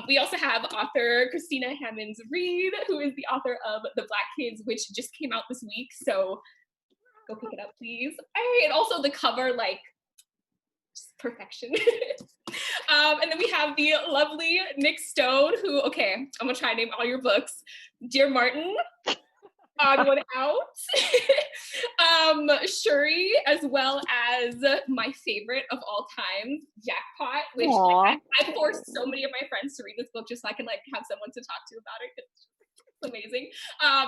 We also have author Christina Hammonds Reed, who is the author of The Black Kids, which just came out this week. So go pick it up, please. And also the cover, like, just perfection. And then we have the lovely Nic Stone, who, okay, I'm gonna try to name all your books. Dear Martin, Odd One Out, Shuri, as well as my favorite of all time, Jackpot, which like, I forced so many of my friends to read this book just so I can like have someone to talk to about it. It's amazing.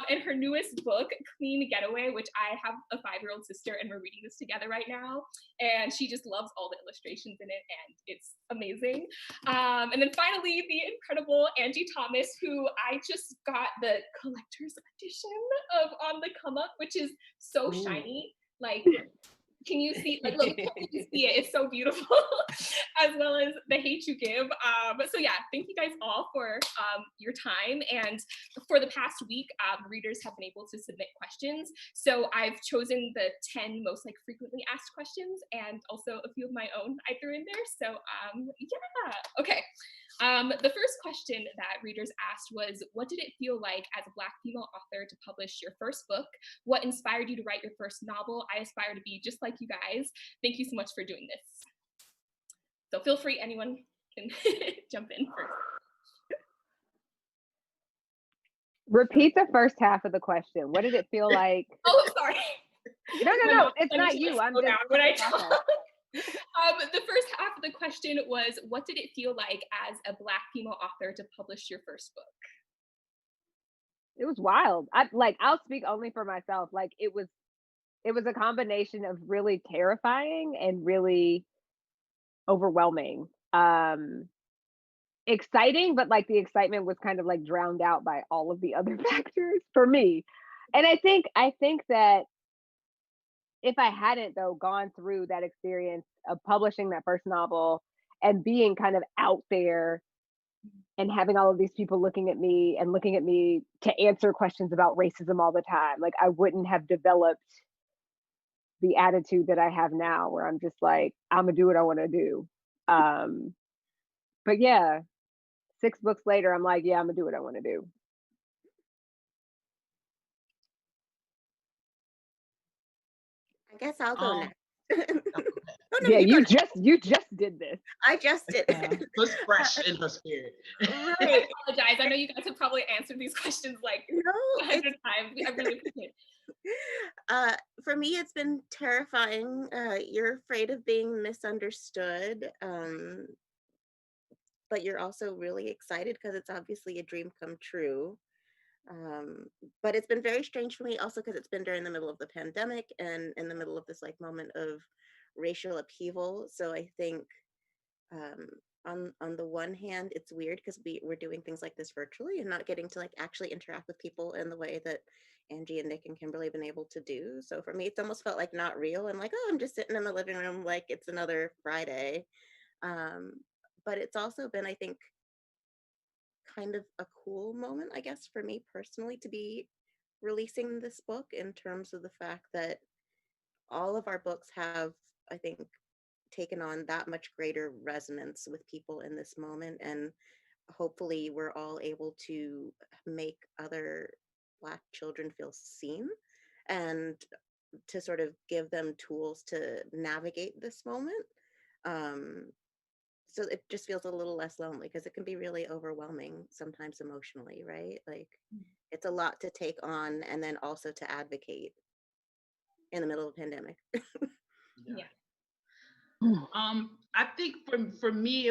And her newest book, Clean Getaway, which I have a 5-year-old sister and we're reading this together right now. And she just loves all the illustrations in it and it's amazing. And then finally, the incredible Angie Thomas, who I just got the collector's edition of On the Come Up, which is so shiny. Like, can you see, like, look, can you see it? It's so beautiful, as well as The Hate You Give. So yeah, thank you guys all for your time. And for the past week, readers have been able to submit questions. So I've chosen the 10 most like frequently asked questions and also a few of my own I threw in there. So yeah, okay. The first question that readers asked was, what did it feel like as a Black female author to publish your first book? What inspired you to write your first novel? I aspire to be just like you guys. Thank you so much for doing this. So feel free, anyone can jump in first. Repeat the first half of the question. What did it feel like? Oh, sorry. No, it's not you. I'm just when I talk. The first half of the question was, what did it feel like as a Black female author to publish your first book? It was wild. I'll speak only for myself. Like it was a combination of really terrifying and really overwhelming. Exciting, but like the excitement was kind of like drowned out by all of the other factors for me. And I think that if I hadn't though gone through that experience of publishing that first novel and being kind of out there and having all of these people looking at me to answer questions about racism all the time, like I wouldn't have developed the attitude that I have now where I'm just like, I'm gonna do what I want to do. But yeah, 6 books later, I'm like, yeah, I'm gonna do what I want to do. I guess I'll go next. Oh, no, yeah, you just did this. I just did. It was fresh in her spirit. Right. I apologize. I know you guys have probably answered these questions like 100 times. I really appreciate it. For me, it's been terrifying. You're afraid of being misunderstood, but you're also really excited because it's obviously a dream come true. But it's been very strange for me also because it's been during the middle of the pandemic and in the middle of this like moment of racial upheaval. So I think on the one hand, it's weird because we're doing things like this virtually and not getting to like actually interact with people in the way that Angie and Nic and Kimberly have been able to do. So for me, it's almost felt like not real. I'm like, oh, I'm just sitting in the living room like it's another Friday. But it's also been, I think, kind of a cool moment, I guess, for me personally to be releasing this book in terms of the fact that all of our books have, I think, taken on that much greater resonance with people in this moment. And hopefully we're all able to make other Black children feel seen and to sort of give them tools to navigate this moment. So it just feels a little less lonely because it can be really overwhelming sometimes emotionally, right? Like it's a lot to take on and then also to advocate in the middle of a pandemic. Yeah. I think for me,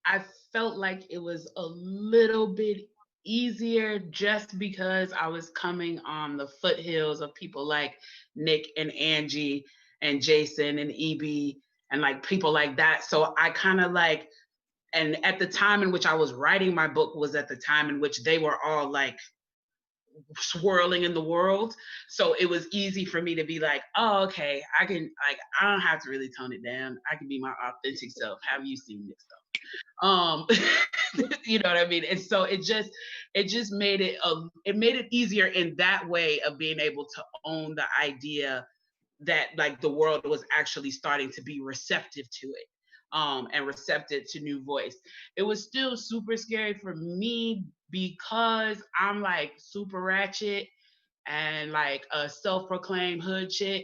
I felt like it was a little bit easier just because I was coming on the foothills of people like Nic and Angie and Jason and EB and like people like that. So I kind of like, and at the time in which I was writing my book was at the time in which they were all like swirling in the world. So it was easy for me to be like, oh, okay, I don't have to really tone it down. I can be my authentic self. Have you seen Nic Stone? You know what I mean? And so it just made it easier in that way of being able to own the idea that like the world was actually starting to be receptive to it. and receptive to new voice. It was still super scary for me because I'm like super ratchet and like a self-proclaimed hood chick.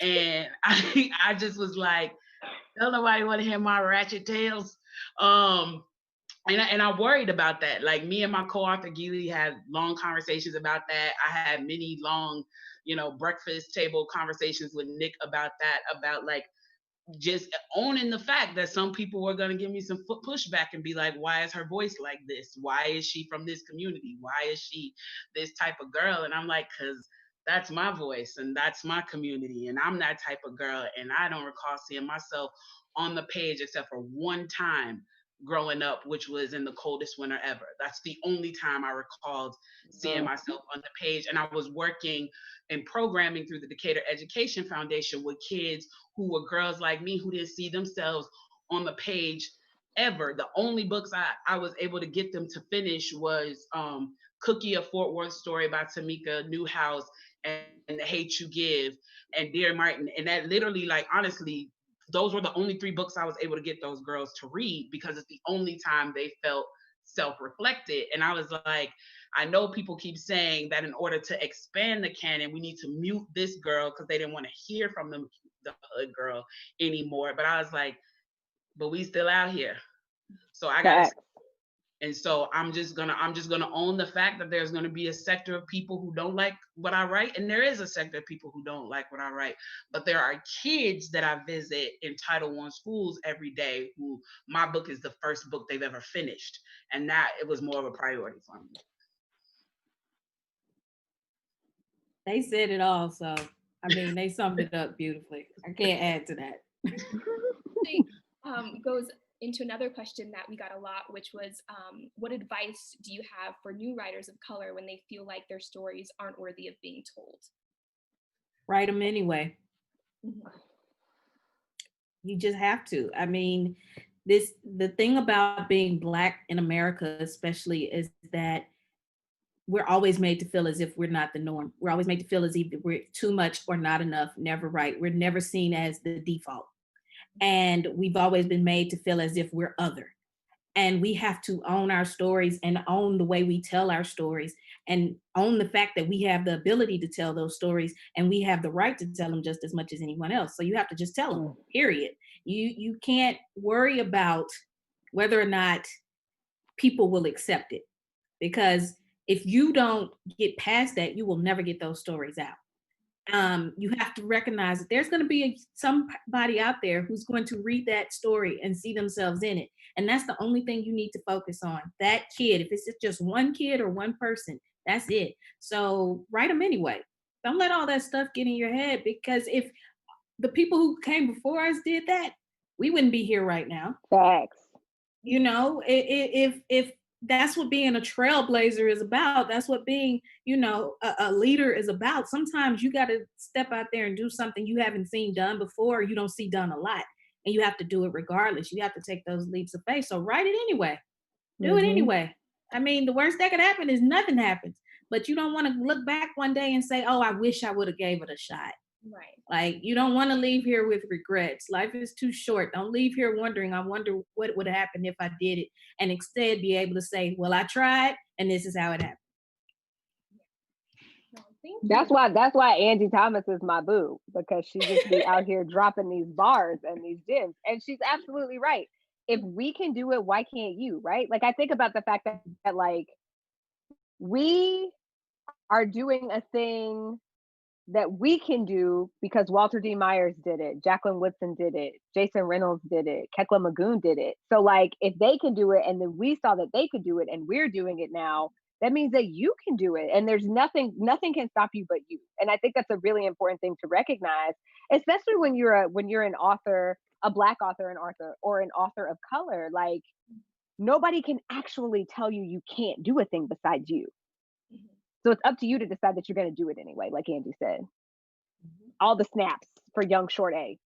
And I just was like, don't nobody want to hear my ratchet tales. And I worried about that. Like me and my co-author Gili had long conversations about that. I had many long, breakfast table conversations with Nic about that, about like just owning the fact that some people were going to give me some pushback and be like, why is her voice like this? Why is she from this community? Why is she this type of girl? And I'm like, because that's my voice and that's my community. And I'm that type of girl. And I don't recall seeing myself on the page except for one time growing up, which was in the coldest winter ever. That's the only time I recalled seeing myself on the page. And I was working in programming through the Decatur Education Foundation with kids who were girls like me who didn't see themselves on the page ever. The only books I was able to get them to finish was Cookie, a Fort Worth story by Tamika Newhouse, and The Hate You Give, and Dear Martin. And that literally, like, honestly, those were the only 3 books I was able to get those girls to read because it's the only time they felt self-reflected. And I was like, I know people keep saying that in order to expand the canon, we need to mute this girl because they didn't want to hear from the hood girl anymore. But I was like, but we still out here. So I got to, and so I'm just gonna own the fact that there's gonna be a sector of people who don't like what I write, and there is a sector of people who don't like what I write. But there are kids that I visit in Title I schools every day who my book is the first book they've ever finished, and that it was more of a priority for me. They said it all, so I mean they summed it up beautifully. I can't add to that. Goes into another question that we got a lot, which was, what advice do you have for new writers of color when they feel like their stories aren't worthy of being told? Write them anyway. You just have to. I mean, the thing about being Black in America especially is that we're always made to feel as if we're not the norm. We're always made to feel as if we're too much or not enough, never right. We're never seen as the default. And we've always been made to feel as if we're other. And we have to own our stories and own the way we tell our stories and own the fact that we have the ability to tell those stories and we have the right to tell them just as much as anyone else. So you have to just tell them, period. You can't worry about whether or not people will accept it, because if you don't get past that, you will never get those stories out. You have to recognize that there's going to be somebody out there who's going to read that story and see themselves in it. And that's the only thing you need to focus on. That kid, if it's just one kid or one person, that's it. So write them anyway. Don't let all that stuff get in your head, because if the people who came before us did that, we wouldn't be here right now. Facts. You know, if that's what being a trailblazer is about. That's what being, a leader is about. Sometimes you got to step out there and do something you haven't seen done before, or you don't see done a lot, and you have to do it regardless. You have to take those leaps of faith. So write it anyway. Do it anyway. I mean, the worst that could happen is nothing happens, but you don't want to look back one day and say, oh, I wish I would have gave it a shot. Right. Like, you don't want to leave here with regrets. Life is too short. Don't leave here wondering, I wonder what would happen if I did it. And instead be able to say, well, I tried and this is how it happened. That's why Angie Thomas is my boo, because she just be out here dropping these bars and these gems. And she's absolutely right. If we can do it, why can't you, right? Like, I think about the fact that like, we are doing a thing that we can do because Walter D. Myers did it, Jacqueline Woodson did it, Jason Reynolds did it, Kekla Magoon did it. So like, if they can do it and then we saw that they could do it and we're doing it now, that means that you can do it. And there's nothing can stop you but you. And I think that's a really important thing to recognize, especially when you're an author, a Black author, or an author of color. Like, nobody can actually tell you can't do a thing besides you. So it's up to you to decide that you're going to do it anyway, like Angie said. All the snaps for young Short A.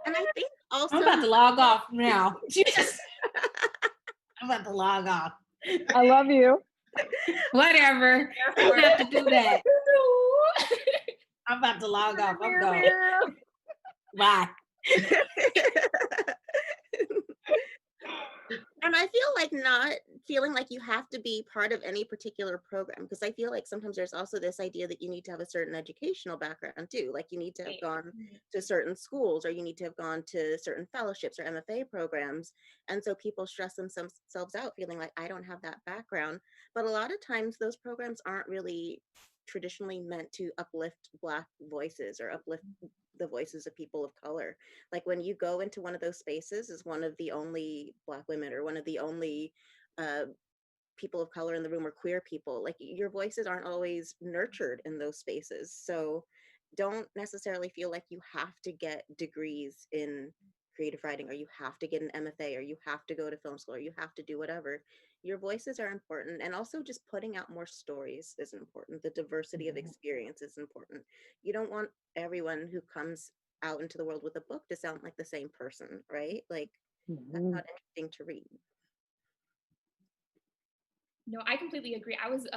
And I think also... I'm about to log off now. I'm about to log off. I love you. Whatever. You don't have to do that. I'm about to log off. I'm going. Bye. And I feel like not feeling like you have to be part of any particular program, because I feel like sometimes there's also this idea that you need to have a certain educational background too. Like you need to have gone to certain schools, or you need to have gone to certain fellowships or MFA programs. And so people stress themselves out feeling like, I don't have that background. But a lot of times those programs aren't really traditionally meant to uplift Black voices or uplift the voices of people of color. Like when you go into one of those spaces as one of the only Black women or one of the only people of color in the room, or queer people, like your voices aren't always nurtured in those spaces. So don't necessarily feel like you have to get degrees in creative writing, or you have to get an MFA, or you have to go to film school, or you have to do whatever. Your voices are important, and also just putting out more stories is important. The diversity of experience is important. You don't want everyone who comes out into the world with a book to sound like the same person, right? Like that's not interesting to read. No, I completely agree. I was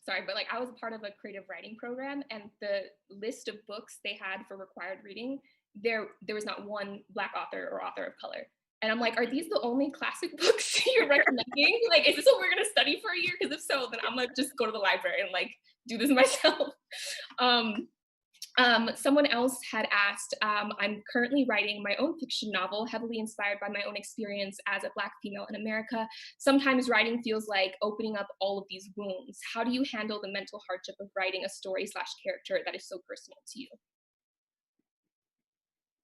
sorry, but like I was a part of a creative writing program, and the list of books they had for required reading, there was not one Black author or author of color. And I'm like, are these the only classic books you're recommending? Like, is this what we're gonna study for a year? Because if so, then I'm gonna just go to the library and like do this myself. Someone else had asked, I'm currently writing my own fiction novel, heavily inspired by my own experience as a Black female in America. Sometimes writing feels like opening up all of these wounds. How do you handle the mental hardship of writing a story/character that is so personal to you?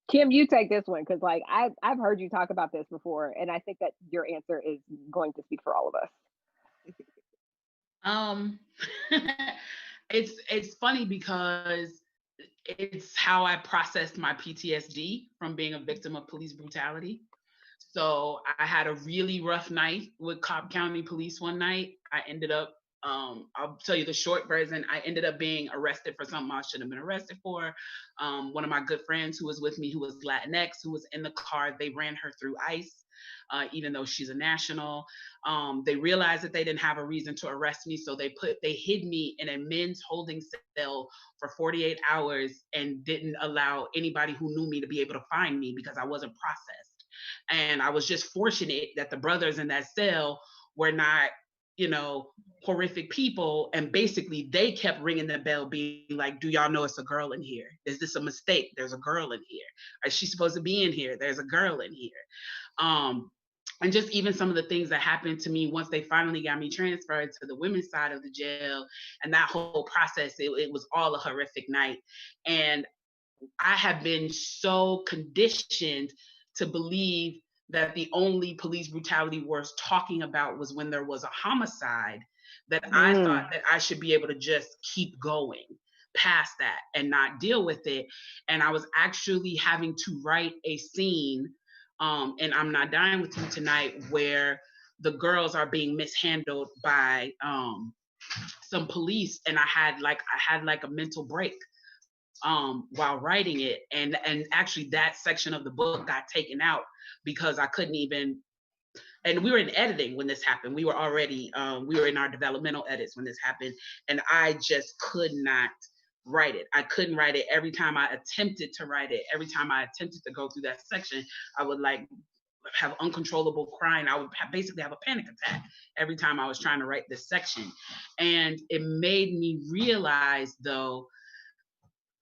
Kim, you take this one, because like I've heard you talk about this before, and I think that your answer is going to speak for all of us. It's funny because it's how I processed my PTSD from being a victim of police brutality. So I had a really rough night with Cobb County Police one night. I ended up, I'll tell you the short version. I ended up being arrested for something I shouldn't have been arrested for. One of my good friends who was with me, who was Latinx, who was in the car, they ran her through ICE, even though she's a national. They realized that they didn't have a reason to arrest me, so they hid me in a men's holding cell for 48 hours and didn't allow anybody who knew me to be able to find me because I wasn't processed. And I was just fortunate that the brothers in that cell were not, horrific people. And basically they kept ringing the bell being like, do y'all know it's a girl in here? Is this a mistake? There's a girl in here. Is she supposed to be in here? There's a girl in here. And just even some of the things that happened to me once they finally got me transferred to the women's side of the jail, and that whole process, it was all a horrific night. And I have been so conditioned to believe that the only police brutality worth talking about was when there was a homicide, that I thought that I should be able to just keep going past that and not deal with it. And I was actually having to write a scene, and I'm Not Dying With You Tonight, where the girls are being mishandled by some police, and I had like a mental break while writing it, and actually that section of the book got taken out because I couldn't even. And we were in editing when this happened. We were already we were in our developmental edits when this happened, and I just could not write it. I couldn't write it. Every time I attempted to write it, every time I attempted to go through that section, I would like have uncontrollable crying. I would basically have a panic attack every time I was trying to write this section. And it made me realize, though,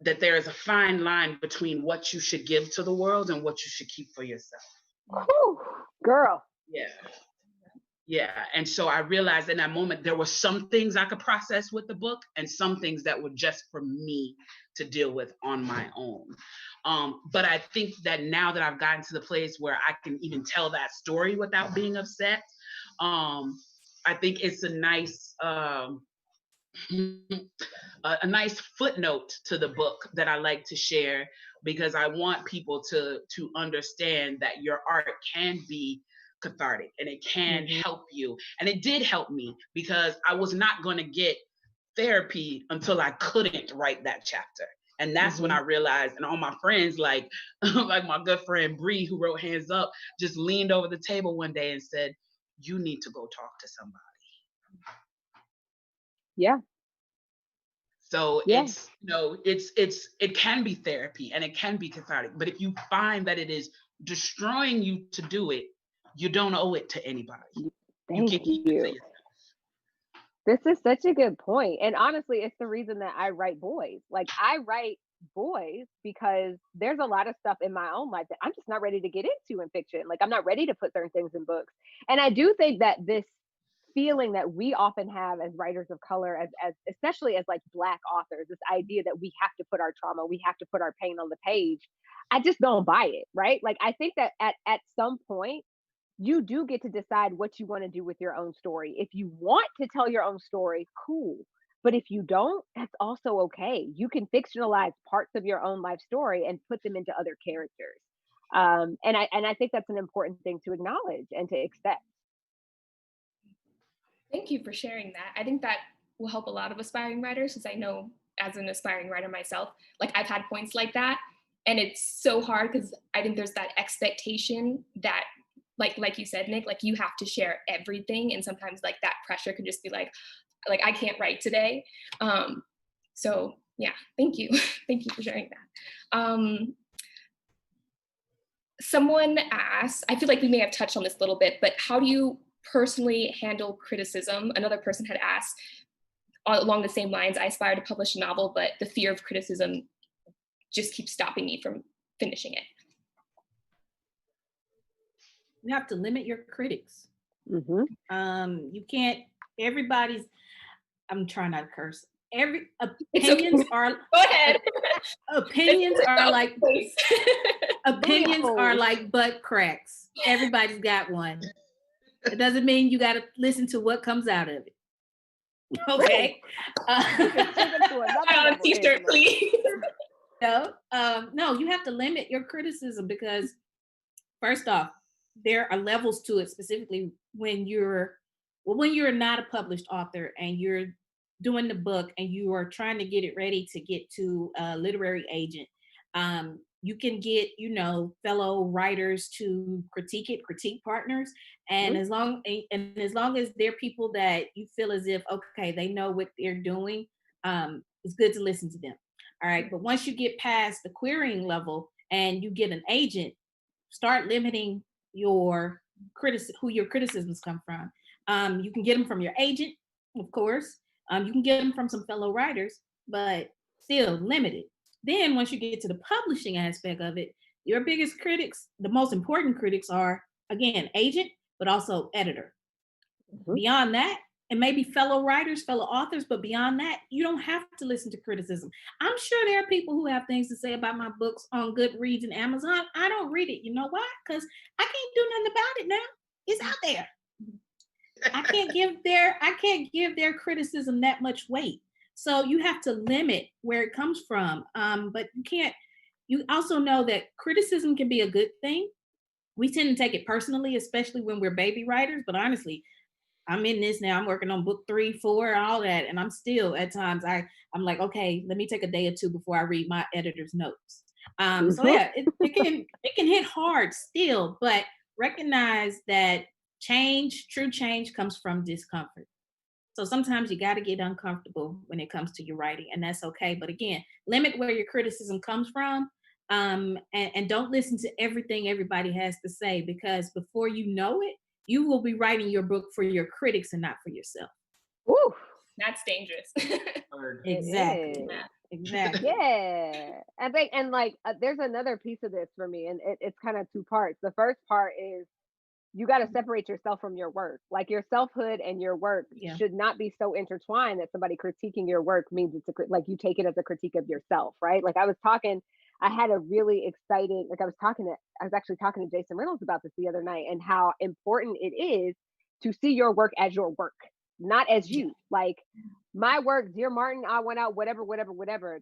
that there is a fine line between what you should give to the world and what you should keep for yourself. Whew, girl. Yeah. And so I realized in that moment, there were some things I could process with the book and some things that were just for me to deal with on my own. But I think that now that I've gotten to the place where I can even tell that story without being upset, I think it's a nice footnote to the book that I like to share, because I want people to understand that your art can be cathartic and it can help you. And it did help me, because I was not going to get therapy until I couldn't write that chapter. And that's when I realized, and all my friends, like my good friend Bree, who wrote Hands Up, just leaned over the table one day and said, you need to go talk to somebody. Yeah. So it's, it can be therapy and it can be cathartic, but if you find that it is destroying you to do it, You don't owe it to anybody. Thank you. Can keep it to you. yourself. This is such a good point. And honestly, it's the reason that I write boys. Like I write boys because there's a lot of stuff in my own life that I'm just not ready to get into in fiction. Like I'm not ready to put certain things in books. And I do think that this feeling that we often have as writers of color, as especially as like Black authors, this idea that we have to put our trauma, we have to put our pain on the page. I just don't buy it, right? Like I think that at some point you do get to decide what you want to do with your own story. If you want to tell your own story, cool. But if you don't, that's also okay. You can fictionalize parts of your own life story and put them into other characters. And I think that's an important thing to acknowledge and to accept. Thank you for sharing that. I think that will help a lot of aspiring writers, because I know as an aspiring writer myself, like I've had points like that. And it's so hard because I think there's that expectation that like you said, Nic, like you have to share everything. And sometimes like that pressure can just be like I can't write today. So yeah, thank you. Thank you for sharing that. Someone asked, I feel like we may have touched on this a little bit, but how do you personally handle criticism? Another person had asked along the same lines, I aspire to publish a novel, but the fear of criticism just keeps stopping me from finishing it. You have to limit your critics. Mm-hmm. You can't, I'm trying not to curse. Opinions are, go ahead. Opinions are like, opinions are like butt cracks. Everybody's got one. It doesn't mean you got to listen to what comes out of it. Okay. On a t-shirt, please. No, you have to limit your criticism because first off, there are levels to it, specifically when you're not a published author and you're doing the book and you are trying to get it ready to get to a literary agent. You can get, fellow writers to critique partners. And as long as they're people that you feel as if, okay, they know what they're doing, it's good to listen to them. All right. But once you get past the querying level and you get an agent, start limiting who your criticisms come from. You can get them from your agent, of course. You can get them from some fellow writers, but still limited. Then once you get to the publishing aspect of it, your biggest critics, the most important critics are, again, agent, but also editor. Mm-hmm. Beyond that, and maybe fellow writers, fellow authors, but beyond that, you don't have to listen to criticism. I'm sure there are people who have things to say about my books on Goodreads and Amazon. I don't read it. You know why? Because I can't do nothing about it now. It's out there. I can't give their criticism that much weight. So you have to limit where it comes from. But you also know that criticism can be a good thing. We tend to take it personally, especially when we're baby writers. But honestly, I'm in this now. I'm working on book 3, 4, all that. And I'm still at times, I'm like, okay, let me take a day or two before I read my editor's notes. So yeah, it can hit hard still, but recognize that true change comes from discomfort. So sometimes you got to get uncomfortable when it comes to your writing, and that's okay. But again, limit where your criticism comes from, and don't listen to everything everybody has to say, because before you know it, you will be writing your book for your critics and not for yourself. Ooh, that's dangerous. Exactly. Exactly. Yeah. I think, and like, there's another piece of this for me, and it's kind of 2 parts. The first part is you got to separate yourself from your work. Like your selfhood and your work should not be so intertwined that somebody critiquing your work means it's like you take it as a critique of yourself, right? Like I had a really exciting, like I was actually talking to Jason Reynolds about this the other night, and how important it is to see your work as your work, not as you. Like my work, Dear Martin, I Went Out, whatever,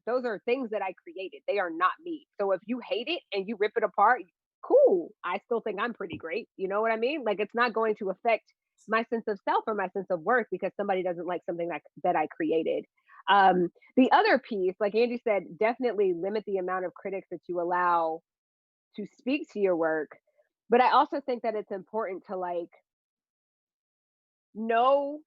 those are things that I created. They are not me. So if you hate it and you rip it apart, cool. I still think I'm pretty great. You know what I mean? Like it's not going to affect my sense of self or my sense of worth because somebody doesn't like something that I created. The other piece, like Angie said, definitely limit the amount of critics that you allow to speak to your work. But I also think that it's important to like know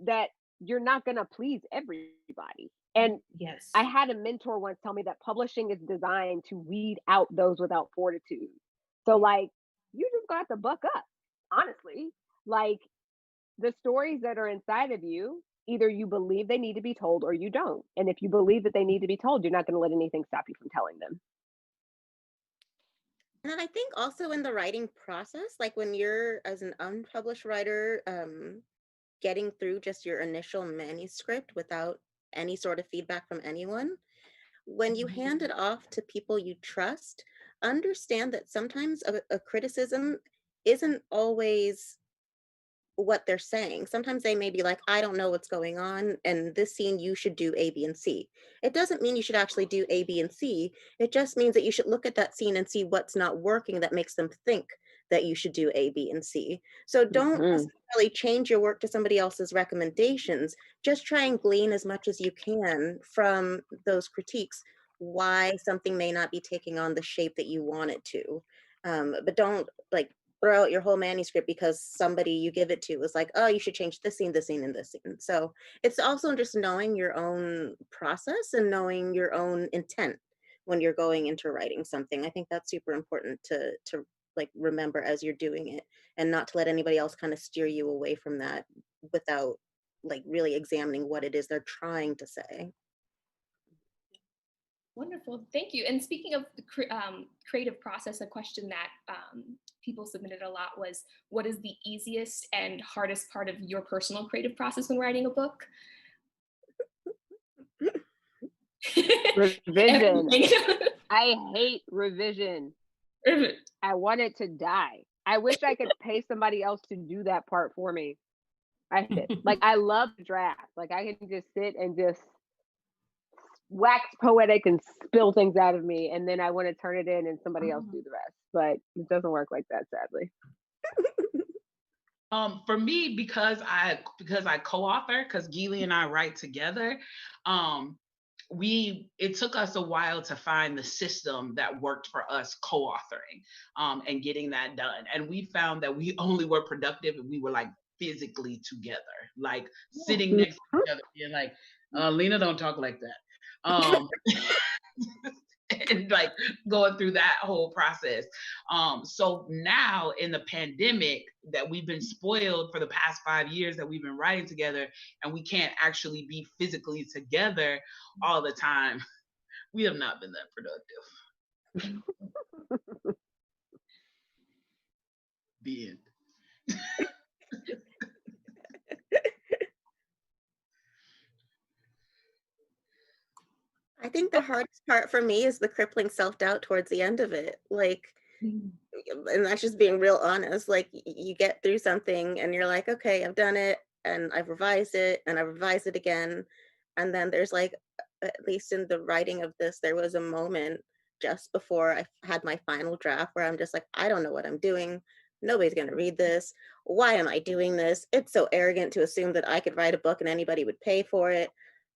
that you're not going to please everybody. And yes, I had a mentor once tell me that publishing is designed to weed out those without fortitude. So like you just got to buck up. honestly. Like, the stories that are inside of you, either you believe they need to be told or you don't. And if you believe that they need to be told, you're not going to let anything stop you from telling them. And then I think also in the writing process, like when you're as an unpublished writer, getting through just your initial manuscript without any sort of feedback from anyone, when you hand it off to people you trust, understand that sometimes a criticism isn't always what they're saying. Sometimes they may be like, I don't know what's going on, and this scene you should do A, B, and C. It doesn't mean you should actually do A, B, and C. It just means that you should look at that scene and see what's not working that makes them think that you should do A, B, and C. So don't necessarily change your work to somebody else's recommendations. Just try and glean as much as you can from those critiques why something may not be taking on the shape that you want it to. But don't like throw out your whole manuscript because somebody you give it to was like, oh, you should change this scene, this scene, and this scene. So it's also just knowing your own process and knowing your own intent when you're going into writing something. I think that's super important to like remember as you're doing it, and not to let anybody else kind of steer you away from that without like really examining what it is they're trying to say. Wonderful, thank you. And speaking of the creative process, a question that people submitted a lot was, what is the easiest and hardest part of your personal creative process when writing a book? Revision. I hate revision. I want it to die. I wish I could pay somebody else to do that part for me. I love draft. Like, I can just sit and just wax poetic and spill things out of me, and then I want to turn it in and somebody else do the rest. But it doesn't work like that, sadly. For me, because I co-author, because Geely and I write together, it took us a while to find the system that worked for us co-authoring and getting that done. And we found that we only were productive if we were like physically together, like sitting next to each other and like, Lena, don't talk like that. And like going through that whole process. So now in the pandemic that we've been spoiled for the past 5 years that we've been writing together, and we can't actually be physically together all the time, we have not been that productive. The end. I think the hardest part for me is the crippling self-doubt towards the end of it. Like, and that's just being real honest. Like, you get through something and you're like, okay, I've done it and I've revised it and I've revised it again. And then there's like, at least in the writing of this, there was a moment just before I had my final draft where I'm just like, I don't know what I'm doing. Nobody's going to read this. Why am I doing this? It's so arrogant to assume that I could write a book and anybody would pay for it.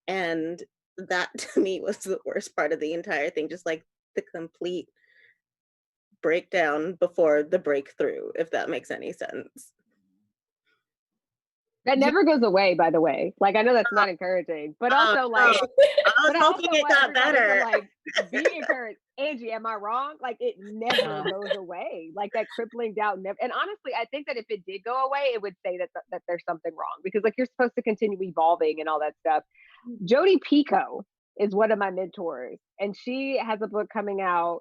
And that to me was the worst part of the entire thing, just like the complete breakdown before the breakthrough, if that makes any sense. That never goes away, by the way. Like, I know that's not encouraging, but also like, I was hoping it got better. Like, be encouraged. Angie, am I wrong? Like, it never goes away. Like, that crippling doubt never. And honestly, I think that if it did go away, it would say that there's something wrong, because like, you're supposed to continue evolving and all that stuff. Jodi Picoult is one of my mentors, and she has a book coming out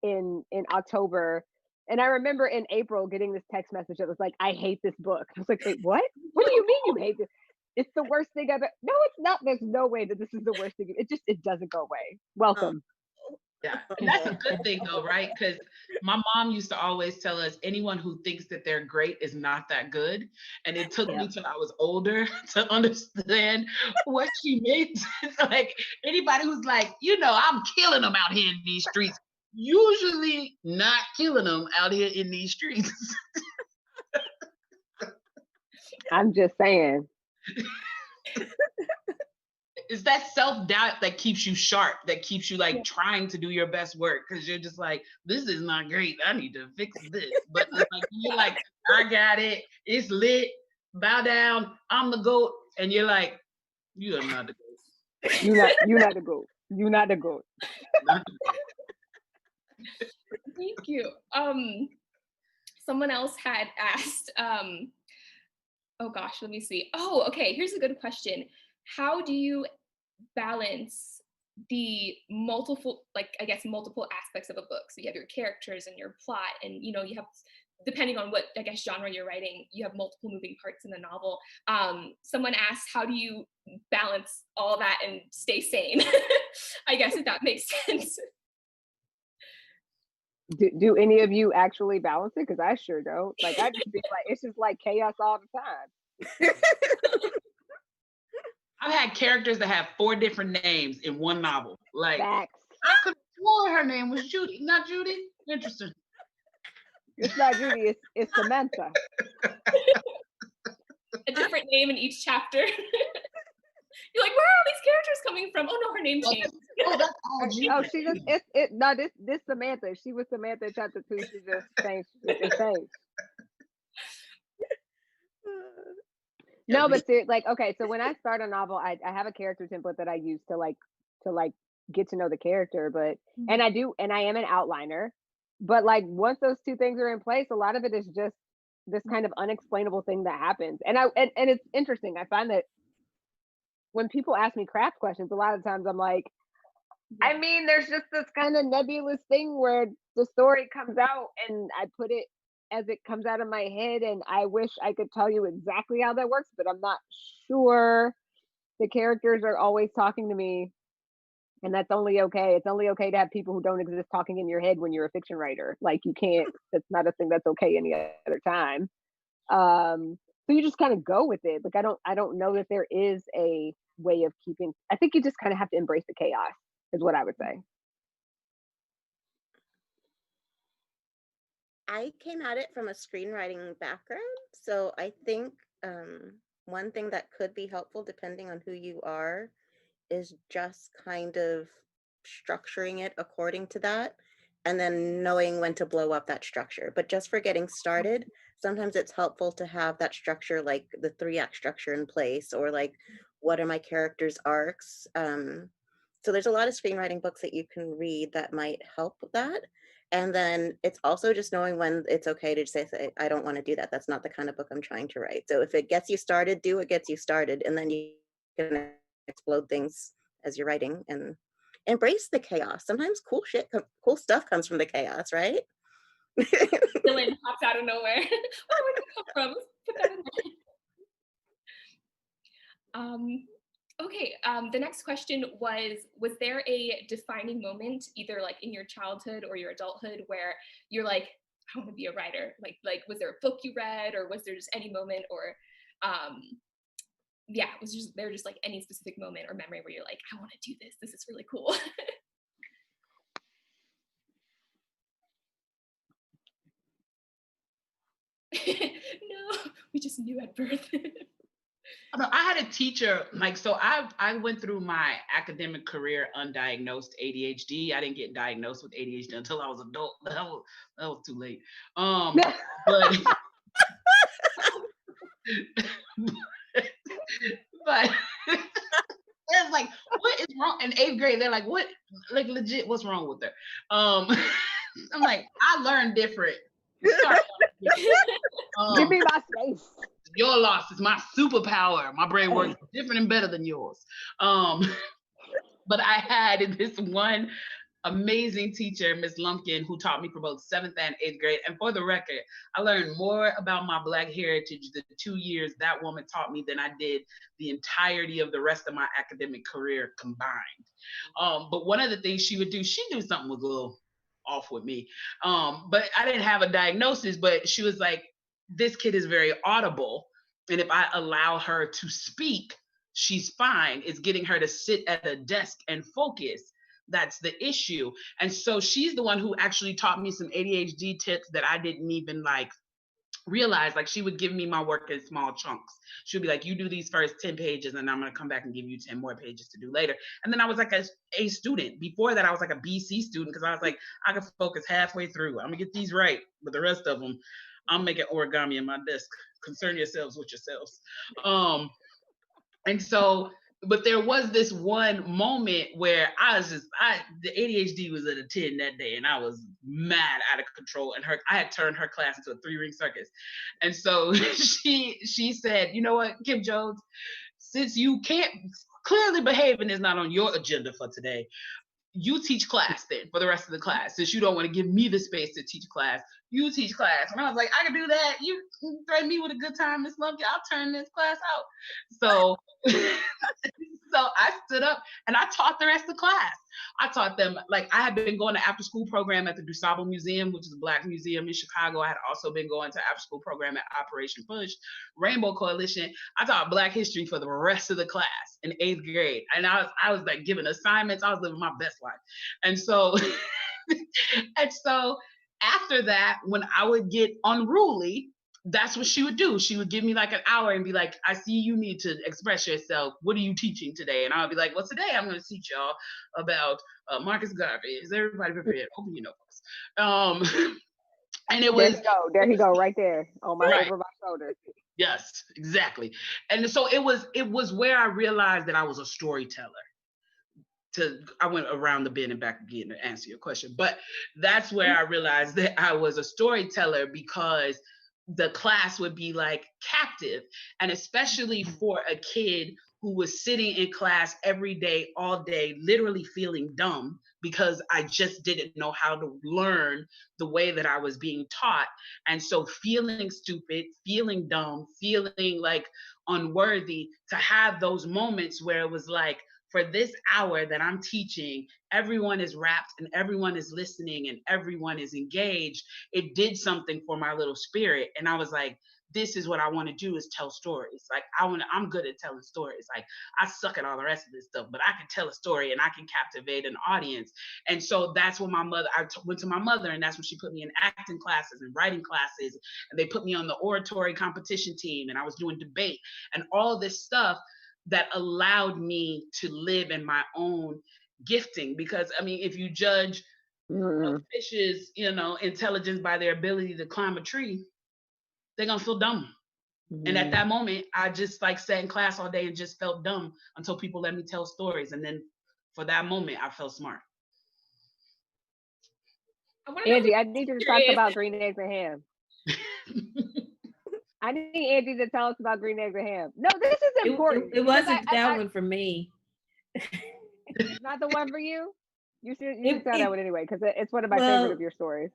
in October. And I remember in April getting this text message that was like, I hate this book. I was like, wait, what? What do you mean you hate this? It's the worst thing I've ever. No, it's not. There's no way that this is the worst thing. It doesn't go away. Welcome. Yeah, and that's a good thing though, right? Because my mom used to always tell us, anyone who thinks that they're great is not that good. And it took me till I was older to understand what she meant. Like, anybody who's like, I'm killing them out here in these streets, usually not killing them out here in these streets. I'm just saying. It's that self-doubt that keeps you sharp, that keeps you like trying to do your best work, because you're just like, this is not great, I need to fix this. But it's like, you're like, I got it, it's lit, bow down, I'm the GOAT. And you're like, you are not the GOAT. You're not the GOAT. You're not the GOAT. Thank you. someone else had asked, oh gosh, let me see. Oh, okay, here's a good question. How do you balance the multiple, like, I guess, multiple aspects of a book? So you have your characters and your plot, and you know, you have, depending on what, I guess, genre you're writing, you have multiple moving parts in the novel. Someone asked, how do you balance all that and stay sane? I guess, if that makes sense. Do any of you actually balance it? Because I sure don't. Like, I just be like, it's just like chaos all the time. I've had characters that have 4 different names in one novel. Like, Facts. I could have sworn her name was Judy. Not Judy? Interesting. It's not Judy, it's Samantha. A different name in each chapter. You're like, where are all these characters coming from? Oh no, her name changed. That's all Judy. Oh, she just no, this Samantha. She was Samantha in chapter 2. She just changed. It changed. No, but like, okay, so when I start a novel, I have a character template that I use to get to know the character, but and I am an outliner, but like once those 2 things are in place, a lot of it is just this kind of unexplainable thing that happens. And it's interesting. I find that when people ask me craft questions, a lot of times I'm like, I mean, there's just this kind of nebulous thing where the story comes out and I put it as it comes out of my head, and I wish I could tell you exactly how that works, but I'm not sure. The characters are always talking to me, and that's only okay. It's only okay to have people who don't exist talking in your head when you're a fiction writer. Like, you can't, that's not a thing that's okay any other time. So you just kind of go with it. Like, I don't know that there is a way of keeping, I think you just kind of have to embrace the chaos, is what I would say. I came at it from a screenwriting background, so I think one thing that could be helpful, depending on who you are, is just kind of structuring it according to that, and then knowing when to blow up that structure. But just for getting started, sometimes it's helpful to have that structure, like the 3-act structure in place, or like, what are my characters' arcs? So there's a lot of screenwriting books that you can read that might help with that. And then it's also just knowing when it's okay to say, I don't want to do that. That's not the kind of book I'm trying to write. So if it gets you started, do what gets you started. And then you can explode things as you're writing and embrace the chaos. Sometimes cool stuff comes from the chaos, right? Villain pops out of nowhere. Where did it come from? Let's put that in there. Okay, the next question was there a defining moment, either like in your childhood or your adulthood, where you're like, I want to be a writer? Like, was there a book you read, or was there just any moment, or was there just like any specific moment or memory where you're like, I want to do this. This is really cool. No, we just knew at birth. I had a teacher, like, so I went through my academic career undiagnosed ADHD. I didn't get diagnosed with ADHD until I was adult. That was too late. But but it's like, what is wrong? In 8th grade, they're like, what, like, legit, what's wrong with her? I'm like, I learned different. Sorry. Give me my space. Your loss is my superpower. My brain works different and better than yours. But I had this one amazing teacher, Miss Lumpkin, who taught me for both 7th and 8th grade. And for the record, I learned more about my Black heritage the 2 years that woman taught me than I did the entirety of the rest of my academic career combined. But one of the things she would do, she knew something was a little off with me. But I didn't have a diagnosis, but she was like, this kid is very audible, and if I allow her to speak, she's fine. It's getting her to sit at a desk and focus. That's the issue. And so she's the one who actually taught me some ADHD tips that I didn't even like realize. Like, she would give me my work in small chunks. She'd be like, you do these first 10 pages and I'm going to come back and give you 10 more pages to do later. And then I was like a A student. Before that, I was like a BC student, because I was like, I can focus halfway through. I'm gonna get these right, but the rest of them, I'm making origami in my desk. Concern yourselves with yourselves. And so But there was this one moment where the ADHD was at a 10 that day, and I was mad, out of control. And I had turned her class into a 3-ring circus. And so she said, you know what, Kim Jones, since you can't clearly behaving is not on your agenda for today, you teach class then for the rest of the class. Since you don't want to give me the space to teach class, you teach class. And I was like, I can do that. You threaten me with a good time, Miss Lumpy. I'll turn this class out. So, so I stood up and I taught the rest of the class. I taught them, like, I had been going to after school program at the DuSable Museum, which is a Black museum in Chicago. I had also been going to after school program at Operation Push, Rainbow Coalition. I taught Black history for the rest of the class in 8th grade. And I was like giving assignments. I was living my best life. And so, and so after that, when I would get unruly, that's what she would do. She would give me like an hour and be like, I see you need to express yourself. What are you teaching today? And I'll be like, well, today I'm going to teach y'all about Marcus Garvey. Is everybody prepared? Open your notebooks. And it was— There he go, right there on my over my shoulder. Yes, exactly. And so it was where I realized that I was a storyteller. I went around the bend and back again to answer your question, but that's where I realized that I was a storyteller, because the class would be like captive. And especially for a kid who was sitting in class every day, all day, literally feeling dumb because I just didn't know how to learn the way that I was being taught. And so feeling stupid, feeling dumb, feeling like unworthy, to have those moments where it was like, for this hour that I'm teaching, everyone is rapt and everyone is listening and everyone is engaged. It did something for my little spirit. And I was like, this is what I want to do, is tell stories. Like I'm good at telling stories. Like I suck at all the rest of this stuff, but I can tell a story and I can captivate an audience. And so that's when I went to my mother, and that's when she put me in acting classes and writing classes. And they put me on the oratory competition team, and I was doing debate and all this stuff that allowed me to live in my own gifting. Because I mean, if you judge fishes, intelligence by their ability to climb a tree, they're gonna feel dumb. And at that moment, I just like sat in class all day and just felt dumb until people let me tell stories. And then for that moment, I felt smart. Angie, I need you to talk about green eggs and ham. I need Angie to tell us about green eggs and ham. No, this is important. It wasn't that one for me. It's not the one for you? You should tell that one anyway, because it's one of my favorite of your stories.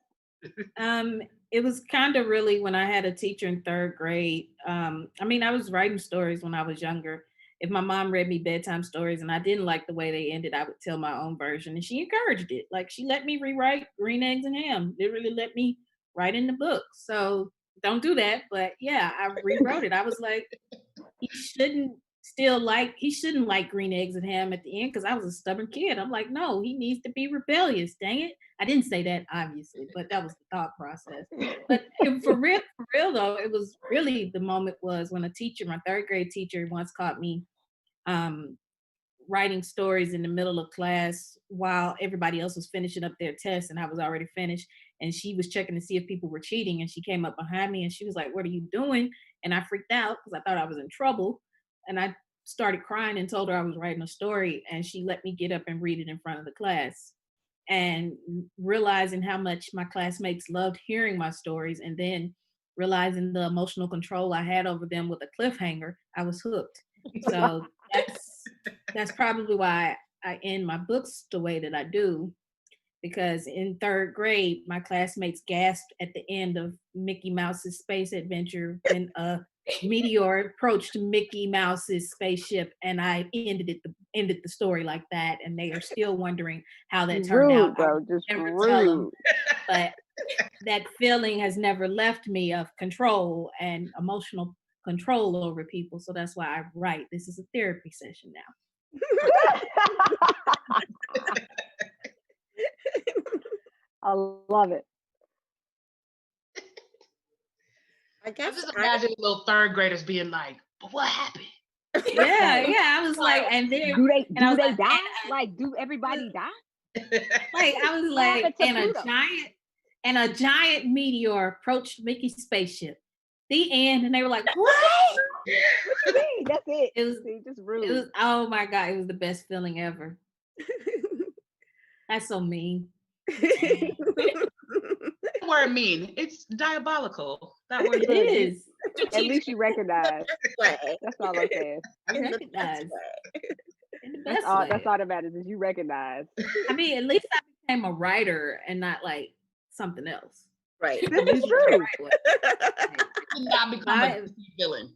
It was kind of really when I had a teacher in 3rd grade. I mean, I was writing stories when I was younger. If my mom read me bedtime stories and I didn't like the way they ended, I would tell my own version, and she encouraged it. Like, she let me rewrite Green Eggs and Ham. Literally let me write in the book. So don't do that. But yeah, I rewrote it. I was like, he shouldn't like Green Eggs and Ham at the end, because I was a stubborn kid. I'm like, no, he needs to be rebellious. Dang it. I didn't say that, obviously, but that was the thought process. But for real though, it was really, the moment was when a teacher, my 3rd grade teacher, once caught me writing stories in the middle of class while everybody else was finishing up their tests, and I was already finished. And she was checking to see if people were cheating, and she came up behind me and she was like, what are you doing? And I freaked out because I thought I was in trouble. And I started crying and told her I was writing a story, and she let me get up and read it in front of the class. And realizing how much my classmates loved hearing my stories, and then realizing the emotional control I had over them with a cliffhanger, I was hooked. So that's probably why I end my books the way that I do. Because in 3rd grade, my classmates gasped at the end of Mickey Mouse's space adventure when a meteor approached Mickey Mouse's spaceship, and I ended the story like that, and they are still wondering how that turned out. Bro, just rude. But that feeling has never left me of control and emotional control over people. So that's why I write. This is a therapy session now. I love it. I guess just imagine little 3rd graders being like, but what happened? Yeah. I was like, and then do they die? Like, do everybody die? Like, I was like, and a giant meteor approached Mickey's spaceship. The end, and they were like, what? What you mean? That's it. It was, See, just rude. it was, oh my God, it was the best feeling ever. That's so mean. That word mean. It's diabolical. That word It is. At least you recognize. Way. That's all I'm saying. In the Recognize. best way. In the That's best all. way. That's all that matters is you recognize. I mean, at least I became a writer and not like something else. Right. This is true. Did not become a DC villain.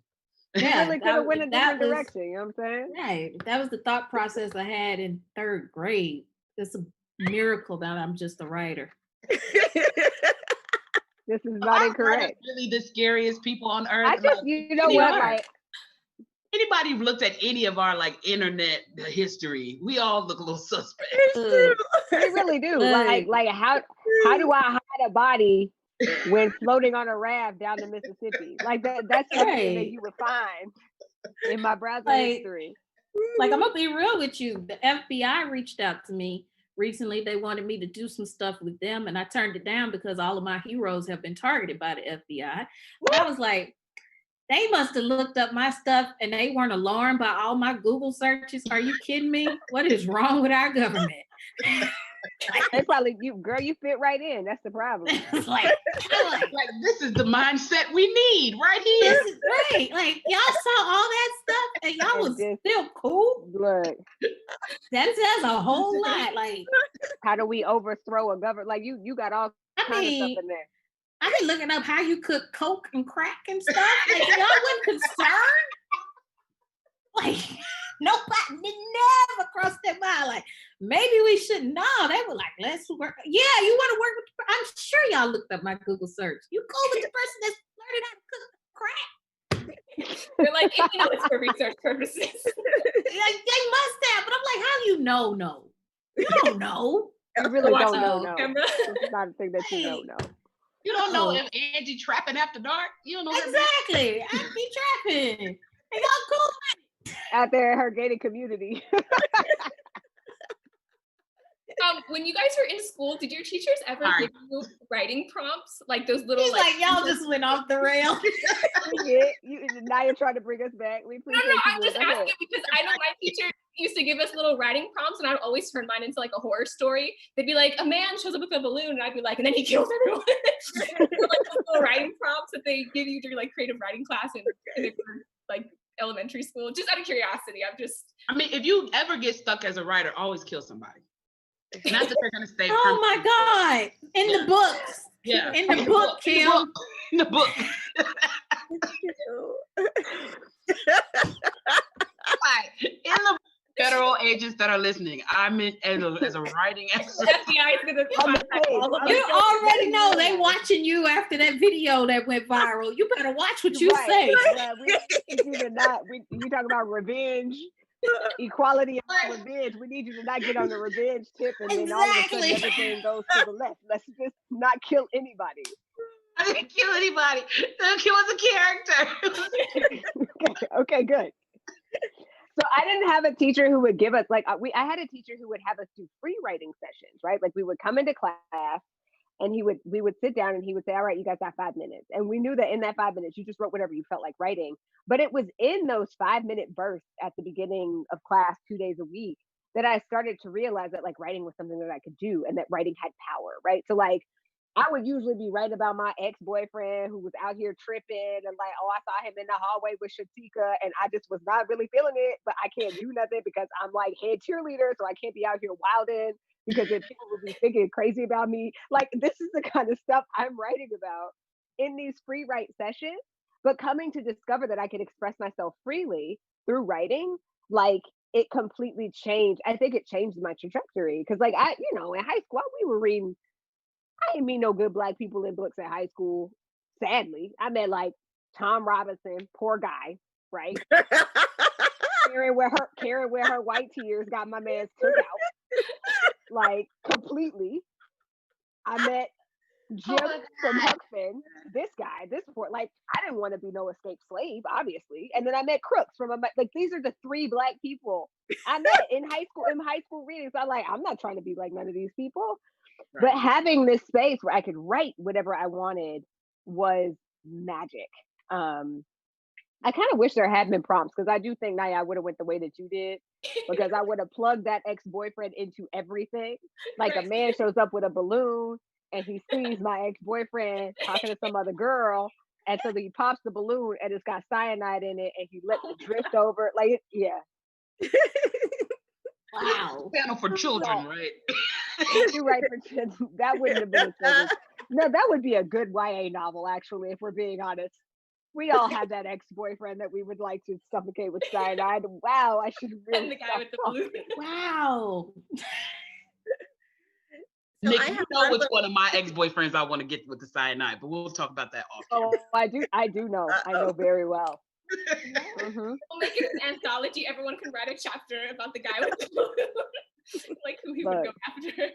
You Yeah, really could have went a that different was- direction. You know what I'm saying? Right. That was the thought process I had in 3rd grade. It's a miracle that I'm just a writer. This is not Our incorrect. writers really the scariest people on earth. I just, you know what, like, anybody who looked at any of our like internet history, we all look a little suspect. we really do. Like how do I hide a body when floating on a raft down the Mississippi? Like that's something that you would find in my browser history. Like, I'm gonna be real with you. The FBI reached out to me recently. They wanted me to do some stuff with them, and I turned it down because all of my heroes have been targeted by the FBI. But I was like, they must have looked up my stuff and they weren't alarmed by all my Google searches. Are you kidding me? What is wrong with our government? They probably, you fit right in. That's the problem. like this is the mindset we need right here. This is right. Like, y'all saw all that stuff and y'all was still cool. Look, that says a whole lot. Like, how do we overthrow a government? Like you got all kinds of stuff in there. I've been looking up how you cook coke and crack and stuff. Like, y'all wasn't concerned. Like, nobody never crossed their mind. Like, maybe we should. No, they were like, let's work. Yeah, you want to work with. I'm sure y'all looked up my Google search. You go with the person that's learning how to cook crack. They're like, it's for research purposes. Like, they must have, but I'm like, how you know? No, you don't know. You really don't know. No. It's not a thing that you don't know. You don't know if Angie trapping after dark. You don't know exactly. I be trapping. And y'all cool out there in her gated community. When you guys were in school, did your teachers ever give you writing prompts? Like those little. He's like y'all just went off the rail. Nai'a tried to bring us back. We appreciate no, I'm just asking because I know my teacher used to give us little writing prompts, and I'd always turn mine into like a horror story. They'd be like, a man shows up with a balloon, and I'd be like, and then he kills everyone. Like those little writing prompts that they give you during like creative writing class in like elementary school. Just out of curiosity, I mean, if you ever get stuck as a writer, always kill somebody. Not that they're gonna stay. Oh my God! In the books. Yeah. In the book, Kim. In the book. In the federal agents that are listening, I meant as a writing expert. You already know they watching you after that video that went viral. You better watch what you say. You talk about revenge. Equality and revenge. We need you to not get on the revenge tip, and then all of a sudden everything goes to the left. Let's just not kill anybody. I didn't kill anybody. He was a character. Okay, good. So I didn't have a teacher who would give us I had a teacher who would have us do free writing sessions, right? Like we would come into class and we would sit down and he would say, all right, you guys got 5 minutes. And we knew that in that 5 minutes, you just wrote whatever you felt like writing. But it was in those 5-minute bursts at the beginning of class 2 days a week that I started to realize that like writing was something that I could do and that writing had power, right? So like, I would usually be writing about my ex-boyfriend who was out here tripping and like, oh, I saw him in the hallway with Shatika and I just was not really feeling it, but I can't do nothing because I'm like head cheerleader, so I can't be out here wilding because then people will be thinking crazy about me. Like this is the kind of stuff I'm writing about in these free write sessions, but coming to discover that I could express myself freely through writing, like it completely changed. I think it changed my trajectory because like in high school, we were reading, I didn't meet no good Black people in books at high school. Sadly, I met like Tom Robinson, poor guy, right? Karen with her white tears got my man's took out, like completely. I met Jim from Huck Finn, this poor, like I didn't want to be no escaped slave, obviously. And then I met Crooks from like these are the 3 Black people I met in high school readings. So I'm not trying to be like none of these people. Right. But having this space where I could write whatever I wanted was magic. I kind of wish there had been prompts, because I do think, Naya, I would have went the way that you did, because I would have plugged that ex-boyfriend into everything. Like a man shows up with a balloon and he sees my ex-boyfriend talking to some other girl, and so he pops the balloon and it's got cyanide in it, and he lets it drift over. Like, yeah. Wow. Panel for children, right? You're right. That wouldn't have been a children's. No, that would be a good YA novel, actually, if we're being honest. We all have that ex-boyfriend that we would like to suffocate with cyanide. Wow, I should really. And the guy with the balloon. Wow. So Nick, I you have know which one one of my ex-boyfriends I want to get with the cyanide, but we'll talk about that off Oh, camera. I do know. I know very well. We'll make it an anthology. Everyone can write a chapter about the guy with the balloon, like who he would go after.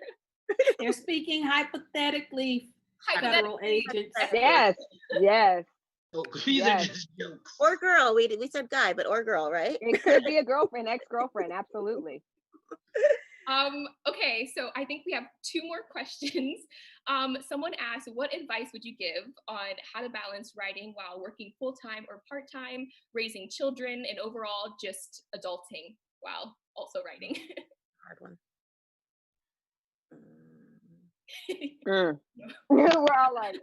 They're speaking hypothetically. Federal agents. Yes. These are just jokes. Or girl. We said guy, but or girl, right? It could be a girlfriend, ex-girlfriend. Absolutely. Okay, so I think we have 2 more questions. Someone asked, what advice would you give on how to balance writing while working full-time or part-time, raising children, and overall just adulting while also writing? Hard one. We're all like,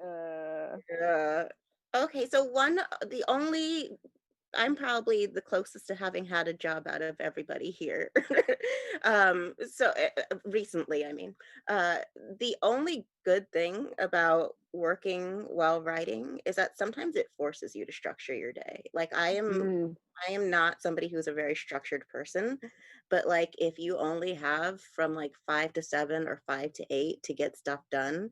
Okay, so I'm probably the closest to having had a job out of everybody here. Recently, I mean, the only good thing about working while writing is that sometimes it forces you to structure your day. Like I am not somebody who's a very structured person, but like if you only have from like 5 to 7 or 5 to 8 to get stuff done,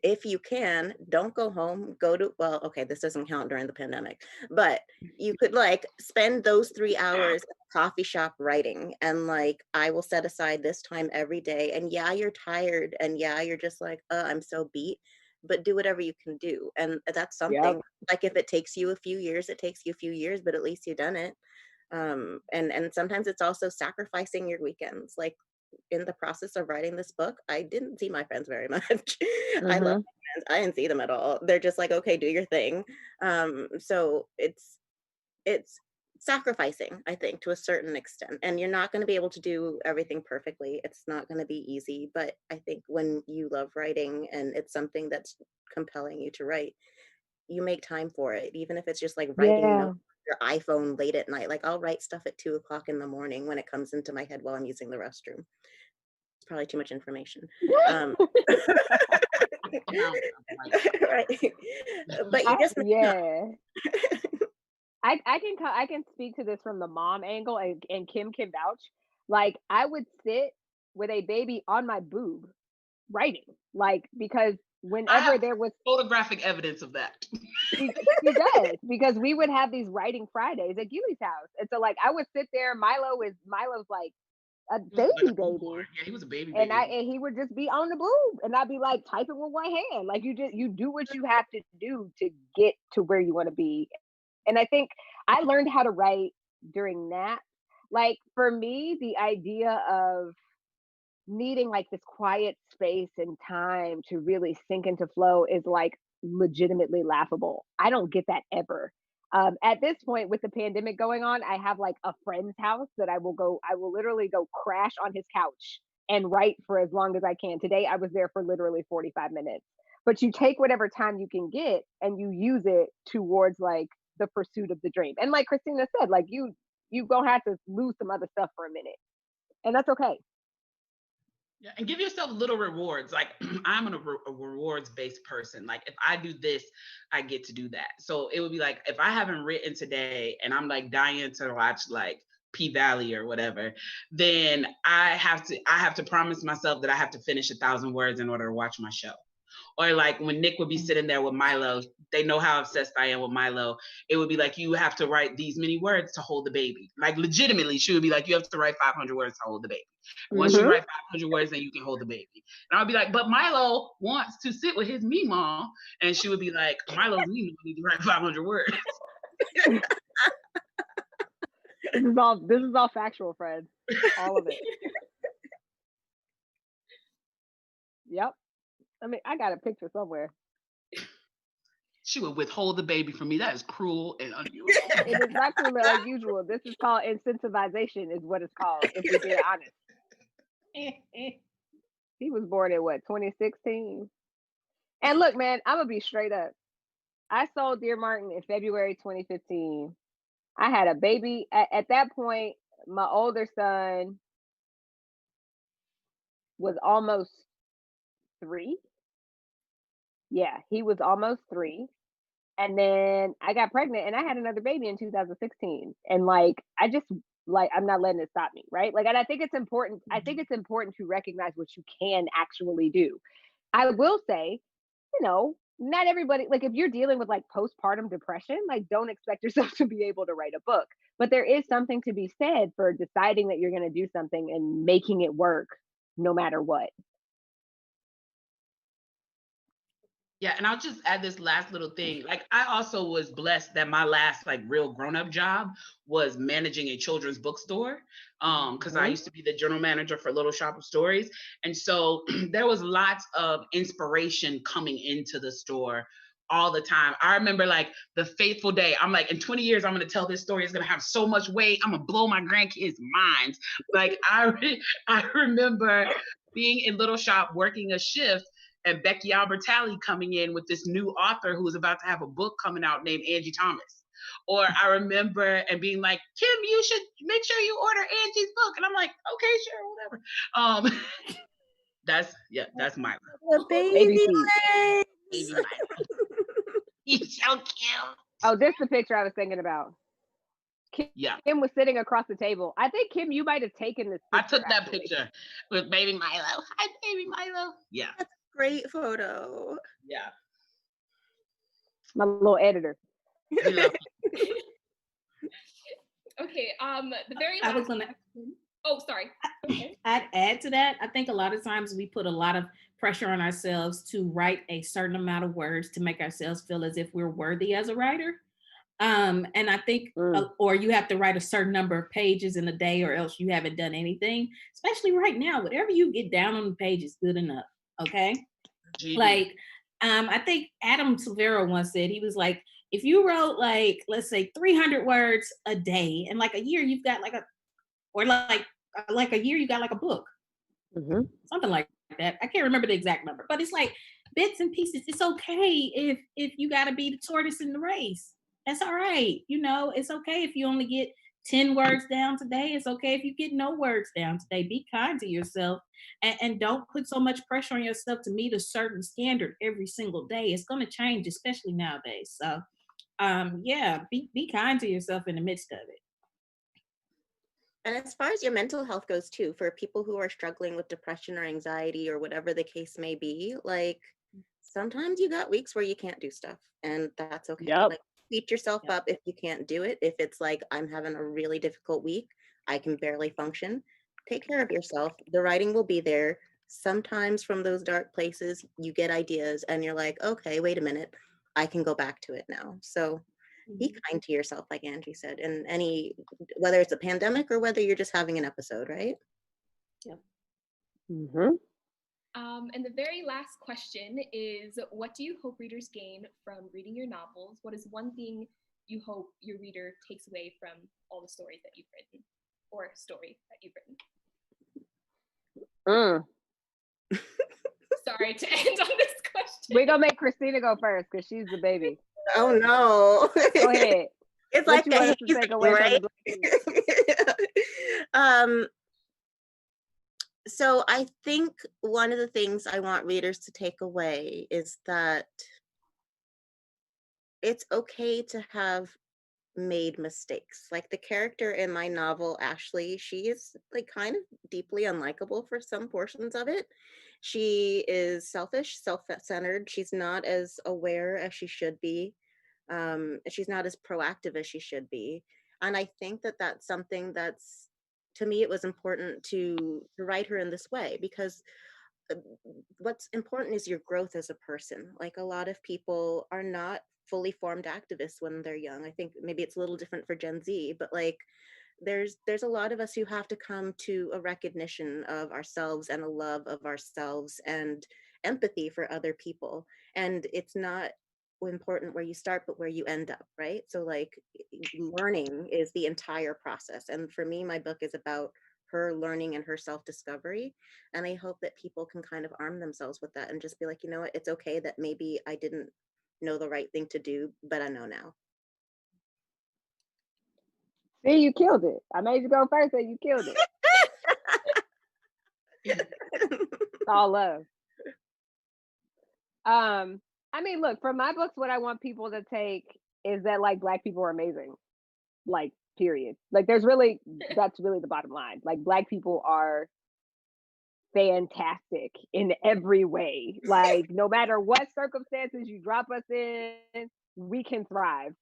if you can, don't go home, okay, this doesn't count during the pandemic, but you could like spend those 3 hours at a coffee shop writing, and like, I will set aside this time every day. And yeah, you're tired, and yeah, you're just like, I'm so beat, but do whatever you can do. And that's something. Like if it takes you a few years, it takes you a few years, but at least you've done it. And sometimes it's also sacrificing your weekends. Like, in the process of writing this book, I didn't see my friends very much. I love my friends. I didn't see them at all. They're just like, okay, do your thing. So it's sacrificing, I think, to a certain extent. And you're not going to be able to do everything perfectly. It's not going to be easy. But I think when you love writing and it's something that's compelling you to write, you make time for it, even if it's just like writing notes your iPhone late at night. Like I'll write stuff at 2 o'clock in the morning when it comes into my head while I'm using the restroom. It's probably too much information. Right. But you just I can speak to this from the mom angle, and Kim can vouch. Like I would sit with a baby on my boob writing, like, because whenever there was photographic evidence of that. She does, because we would have these writing Fridays at Gilly's house. And so like I would sit there, Milo's like a baby. Yeah, he was a baby. And he would just be on the boob, and I'd be like typing with one hand. Like you do what you have to do to get to where you want to be. And I think I learned how to write during naps. Like for me, the idea of needing like this quiet space and time to really sink into flow is like legitimately laughable. I don't get that ever. At this point, with the pandemic going on, I have like a friend's house that I will literally go crash on his couch and write for as long as I can. Today, I was there for literally 45 minutes. But you take whatever time you can get and you use it towards like the pursuit of the dream. And like Christina said, like you gonna have to lose some other stuff for a minute, and that's okay. Yeah, and give yourself little rewards. Like I'm a rewards-based person. Like if I do this, I get to do that. So it would be like if I haven't written today and I'm like dying to watch like P-Valley or whatever, then I have to promise myself that I have to finish 1,000 words in order to watch my show. Or like when Nick would be sitting there with Milo, they know how obsessed I am with Milo. It would be like, you have to write these many words to hold the baby. Like legitimately, she would be like, you have to write 500 words to hold the baby. Once you write 500 words, then you can hold the baby. And I'll be like, but Milo wants to sit with his Meemaw. And she would be like, Milo's Meemaw needs to write 500 words. This is all factual, Fred. All of it. Yep. I mean, I got a picture somewhere. She would withhold the baby from me. That is cruel and unusual. It is not cruel or unusual. This is called incentivization, is what it's called, if we're being honest. He was born in what, 2016? And look, man, I'm gonna be straight up. I sold Dear Martin in February 2015. I had a baby. At that point, my older son was almost 3. Yeah, he was almost 3. And then I got pregnant and I had another baby in 2016. And like, I just like, I'm not letting it stop me, right? Like, and I think it's important. I think it's important to recognize what you can actually do. I will say, not everybody, like if you're dealing with like postpartum depression, like don't expect yourself to be able to write a book. But there is something to be said for deciding that you're going to do something and making it work no matter what. Yeah, and I'll just add this last little thing. Like, I also was blessed that my last like real grown-up job was managing a children's bookstore. Because I used to be the general manager for Little Shop of Stories. And so there was lots of inspiration coming into the store all the time. I remember like the fateful day. I'm like, in 20 years, I'm going to tell this story. It's going to have so much weight. I'm going to blow my grandkids' minds. Like, I remember being in Little Shop working a shift, and Becky Albertalli coming in with this new author who was about to have a book coming out named Angie Thomas. Or I remember and being like, Kim, you should make sure you order Angie's book. And I'm like, okay, sure, whatever. That's Mila. The baby legs. Baby Mila. He's so cute. Oh, this is the picture I was thinking about. Kim was sitting across the table. I think, Kim, you might have taken this picture. I took that picture with baby Milo. Hi, baby Milo. Yeah. That's a great photo. Yeah. My little editor. We love Okay, the very last I was gonna. Oh, sorry. Okay. I'd add to that. I think a lot of times we put a lot of pressure on ourselves to write a certain amount of words to make ourselves feel as if we're worthy as a writer. And I think, or you have to write a certain number of pages in a day, or else you haven't done anything. Especially right now, whatever you get down on the page is good enough. Okay. Like, I think Adam Silvera once said, he was like, if you wrote like, let's say 300 words a day, and like a year, you've got like a year, you got like a book, something like that. I can't remember the exact number, but it's like bits and pieces. It's okay if you got to be the tortoise in the race. That's all right. It's okay if you only get 10 words down today. It's okay if you get no words down today. Be kind to yourself and don't put so much pressure on yourself to meet a certain standard every single day. It's going to change, especially nowadays. So, be kind to yourself in the midst of it. And as far as your mental health goes too, for people who are struggling with depression or anxiety or whatever the case may be, like sometimes you got weeks where you can't do stuff, and that's okay. Like, beat yourself up if you can't do it. If it's like, I'm having a really difficult week, I can barely function, take care of yourself. The writing will be there. Sometimes from those dark places, you get ideas and you're like, okay, wait a minute, I can go back to it now. So be kind to yourself, like Angie said, and whether it's a pandemic or whether you're just having an episode, right? Yep. And the very last question is, what do you hope readers gain from reading your novels? What is one thing you hope your reader takes away from all the stories that you've written, or story that you've written? Sorry to end on this question. We're going to make Christina go first because she's the baby. Oh, no. Go ahead. It's like a right? So I think one of the things I want readers to take away is that it's okay to have made mistakes. Like the character in my novel, Ashley, she is like kind of deeply unlikable for some portions of it. She is selfish, self-centered. She's not as aware as she should be. She's not as proactive as she should be. And I think that that's something that's, to me, it was important to write her in this way, because what's important is your growth as a person. Like a lot of people are not fully formed activists when they're young. I think maybe it's a little different for Gen Z, but like there's a lot of us who have to come to a recognition of ourselves and a love of ourselves and empathy for other people. And it's not important where you start, but where you end up, right? So like learning is the entire process. And for me, my book is about her learning and her self-discovery. And I hope that people can kind of arm themselves with that and just be like, you know what, it's okay that maybe I didn't know the right thing to do, but I know now. See, you killed it. I made you go first and you killed it. It's all love. I mean, look, from my books, what I want people to take is that like Black people are amazing. Like, period. Like that's really the bottom line. Like Black people are fantastic in every way. Like no matter what circumstances you drop us in, we can thrive.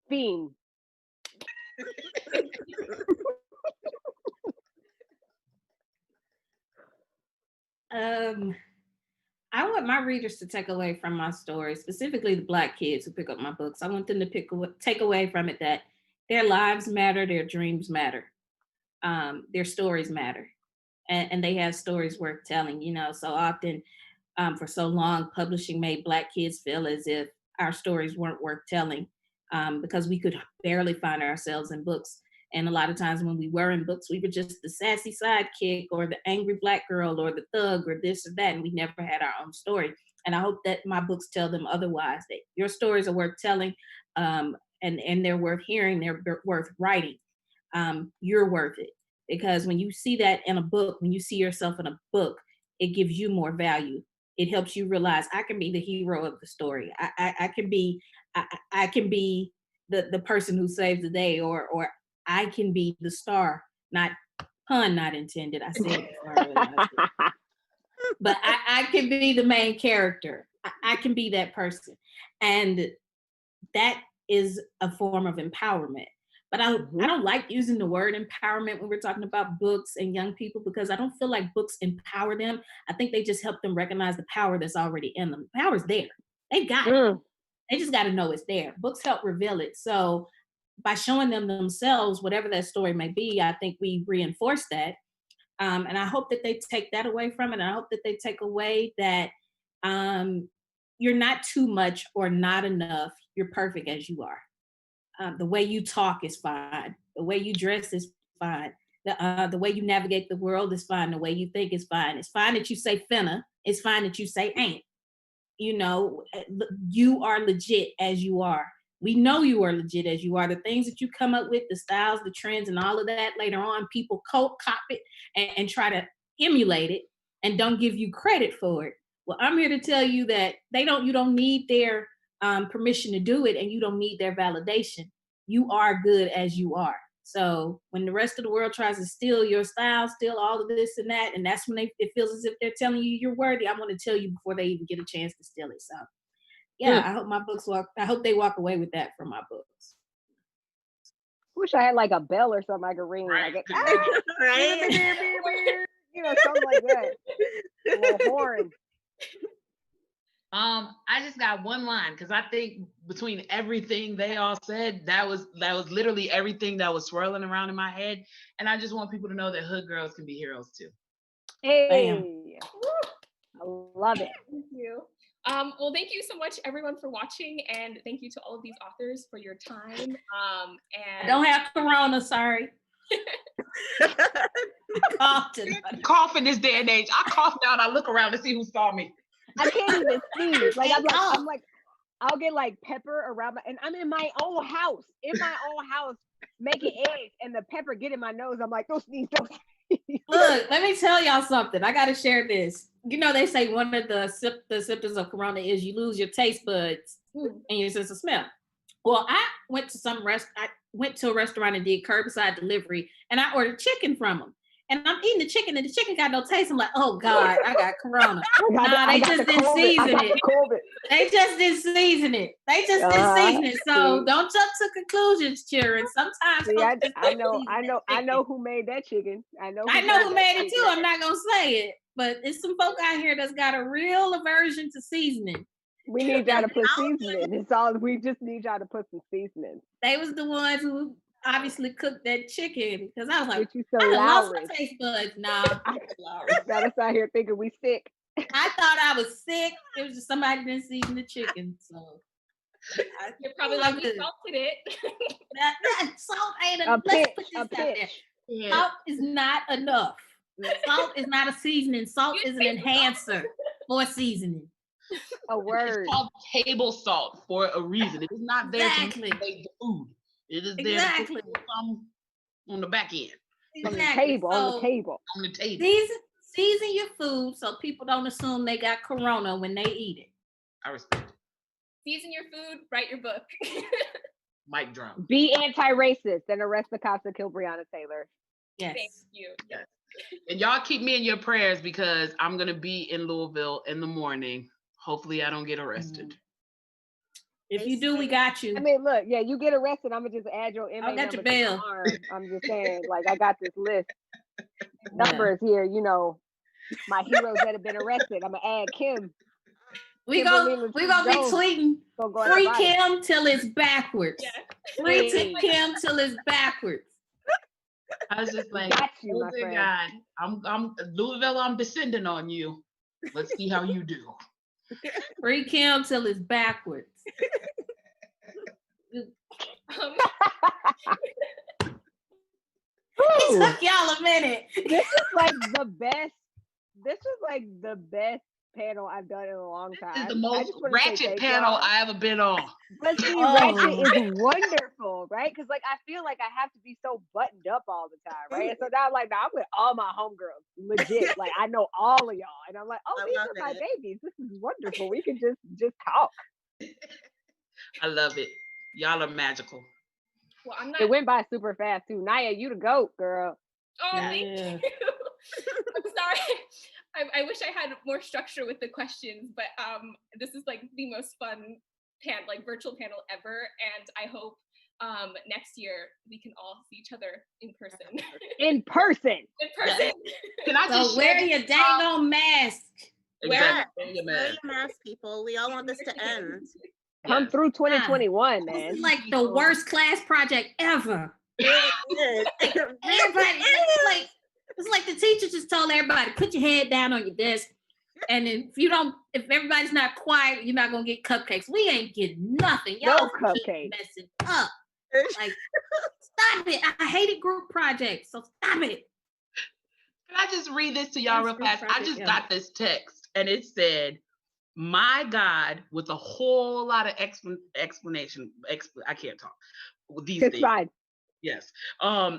Fiend. I want my readers to take away from my story, specifically the Black kids who pick up my books. I want them to take away from it that their lives matter, their dreams matter, their stories matter, and they have stories worth telling. You know, so often, for so long, publishing made Black kids feel as if our stories weren't worth telling, because we could barely find ourselves in books. And a lot of times when we were in books, we were just the sassy sidekick or the angry Black girl or the thug or this or that. And we never had our own story. And I hope that my books tell them otherwise, that your stories are worth telling, and they're worth hearing, they're worth writing. You're worth it. Because when you see that in a book, when you see yourself in a book, it gives you more value. It helps you realize I can be the hero of the story. I can be the person who saves the day, or I can be the star, not pun not intended. I said it before. But I can be the main character. I can be that person. And that is a form of empowerment. But I don't like using the word empowerment when we're talking about books and young people, because I don't feel like books empower them. I think they just help them recognize the power that's already in them. The power's there. They got it. They just got to know it's there. Books help reveal it. So by showing them themselves, whatever that story may be, I think we reinforce that. And I hope that they take that away from it. And I hope that they take away that you're not too much or not enough. You're perfect as you are. The way you talk is fine. The way you dress is fine. The way you navigate the world is fine. The way you think is fine. It's fine that you say finna. It's fine that you say ain't. You know, you are legit as you are. We know you are legit as you are. The things that you come up with, the styles, the trends, and all of that, later on, people cop it and try to emulate it and don't give you credit for it. Well, I'm here to tell you that you don't need their permission to do it, and you don't need their validation. You are good as you are. So when the rest of the world tries to steal your style, steal all of this and that, and that's when it feels as if they're telling you you're worthy, I want to tell you before they even get a chance to steal it. So yeah, I hope they walk away with that from my books. Wish I had like a bell or something I could ring. Right. Like, Right? you know, something like that. A little horn. I just got one line, because I think between everything they all said, that was literally everything that was swirling around in my head. And I just want people to know that hood girls can be heroes too. Hey, I love it. Thank you. Well, thank you so much, everyone, for watching, and thank you to all of these authors for your time. And I don't have corona, sorry. Cough in this day and age. I cough now and I look around to see who saw me. I can't even sneeze. Like I'm like, I'll get like pepper around and I'm in my own house, making eggs, and the pepper get in my nose. I'm like, don't sneeze, don't sneeze. Look, let me tell y'all something. I gotta share this. You know, they say one of the symptoms of corona is you lose your taste buds and your sense of smell. Well, I went to a restaurant and did curbside delivery, and I ordered chicken from them. And I'm eating the chicken, and the chicken got no taste. I'm like, oh God, I got corona. They just didn't season it. They just didn't season it. So don't jump to conclusions, children. Sometimes I know who made that chicken. I know who made it too. I'm not gonna say it, but it's some folk out here that's got a real aversion to seasoning. We need y'all to put seasoning. It's all we just need y'all to put some seasoning. They was the ones who obviously cooked that chicken, because I was like, you so I lost my taste buds. Nah, got us out here thinking we sick. I thought I was sick. It was just somebody didn't season the chicken. So You're probably like, you salted it. that salt ain't A enough. Let's put pinch, this a out there. pinch. Yeah. Salt is not enough. Salt is not a seasoning. Salt is an enhancer for seasoning. A word. It's called table salt for a reason. It is not there to Exactly. make the food. It is there Exactly. to put some on the back end. On the Exactly. table, on the So, table. On the table. season your food so people don't assume they got corona when they eat it. I respect it. Season your food, write your book. Mic drop. Be anti-racist and arrest the cops that killed Breonna Taylor. Yes. Thank you. Yes. And y'all keep me in your prayers because I'm gonna be in Louisville in the morning. Hopefully I don't get arrested. If you do, we got you. I mean, look, yeah, you get arrested, I'm gonna just add your MA I'll get number your to my bail. arm. I'm just saying, like, I got this list. Numbers here, you know, my heroes that have been arrested. I'm gonna add Kim. We Kimberly gonna be tweeting free Kim till it's backwards. Yeah. Free Kim till it's backwards. I was just like, Got you, oh my dear friend. God, I'm Louisville, I'm descending on you. Let's see how you do. Free Kim till it's backwards. It took y'all a minute. This is like the best. This is like the best panel I've done in a long time. This is the most ratchet panel I ever been on. But see, ratchet is wonderful, right? Because like I feel like I have to be so buttoned up all the time, right? And so now I'm like, I'm with all my homegirls, legit. Like I know all of y'all, and I'm like, oh, these are my babies. This is wonderful. We can just talk. I love it. Y'all are magical. Well, I'm not. It went by super fast too. Naya, you the GOAT, girl. Oh, thank you. I'm sorry. I wish I had more structure with the questions, but this is like the most fun virtual panel ever, and I hope next year we can all see each other in person. In person. In person. Can I just wear your dang on mask? Exactly. Wear your mask, people. We all want this to end. Come through 2021, man. This is like the worst class project ever. Everybody, it's like the teacher just told everybody, put your head down on your desk. And if everybody's not quiet, you're not gonna get cupcakes. We ain't getting nothing. Y'all keep messing up. Like, stop it. I hated group projects, so stop it. Can I just read this to y'all real fast? I just got this text and it said, my God, with a whole lot of explanation. I can't talk with these things. Fine. Yes.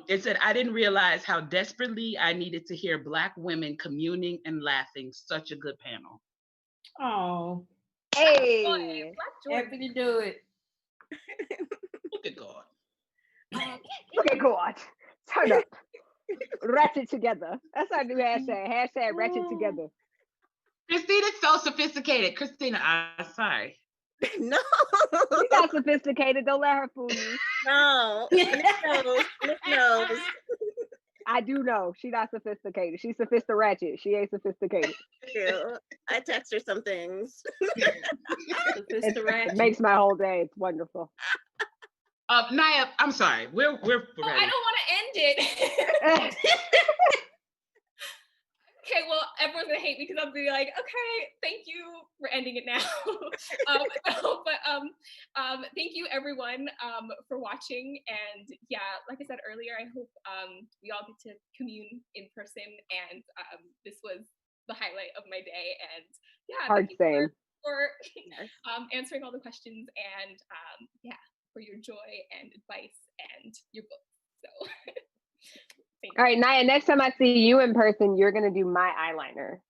It said, I didn't realize how desperately I needed to hear Black women communing and laughing. Such a good panel. Oh. Hey. Happy to do it. Look at God. Look at God. Turn up. Ratchet together. That's our new hashtag. Hashtag ratchet together. Christina's so sophisticated. Christina, I'm sorry. No. She's not sophisticated. Don't let her fool you. No. No. I do know. She's not sophisticated. She's sophisticated. She ain't sophisticated. True. I text her some things. It makes my whole day. It's wonderful. Nai'a, I'm sorry. We're ready. I don't want to end it. Okay, well, everyone's gonna hate me because I'll be like, okay, thank you for ending it now. Thank you everyone for watching. And yeah, like I said earlier, I hope we all get to commune in person. And this was the highlight of my day. And yeah, hard saying for answering all the questions and for your joy and advice and your book. So. All right, Nai'a, next time I see you in person, you're going to do my eyeliner.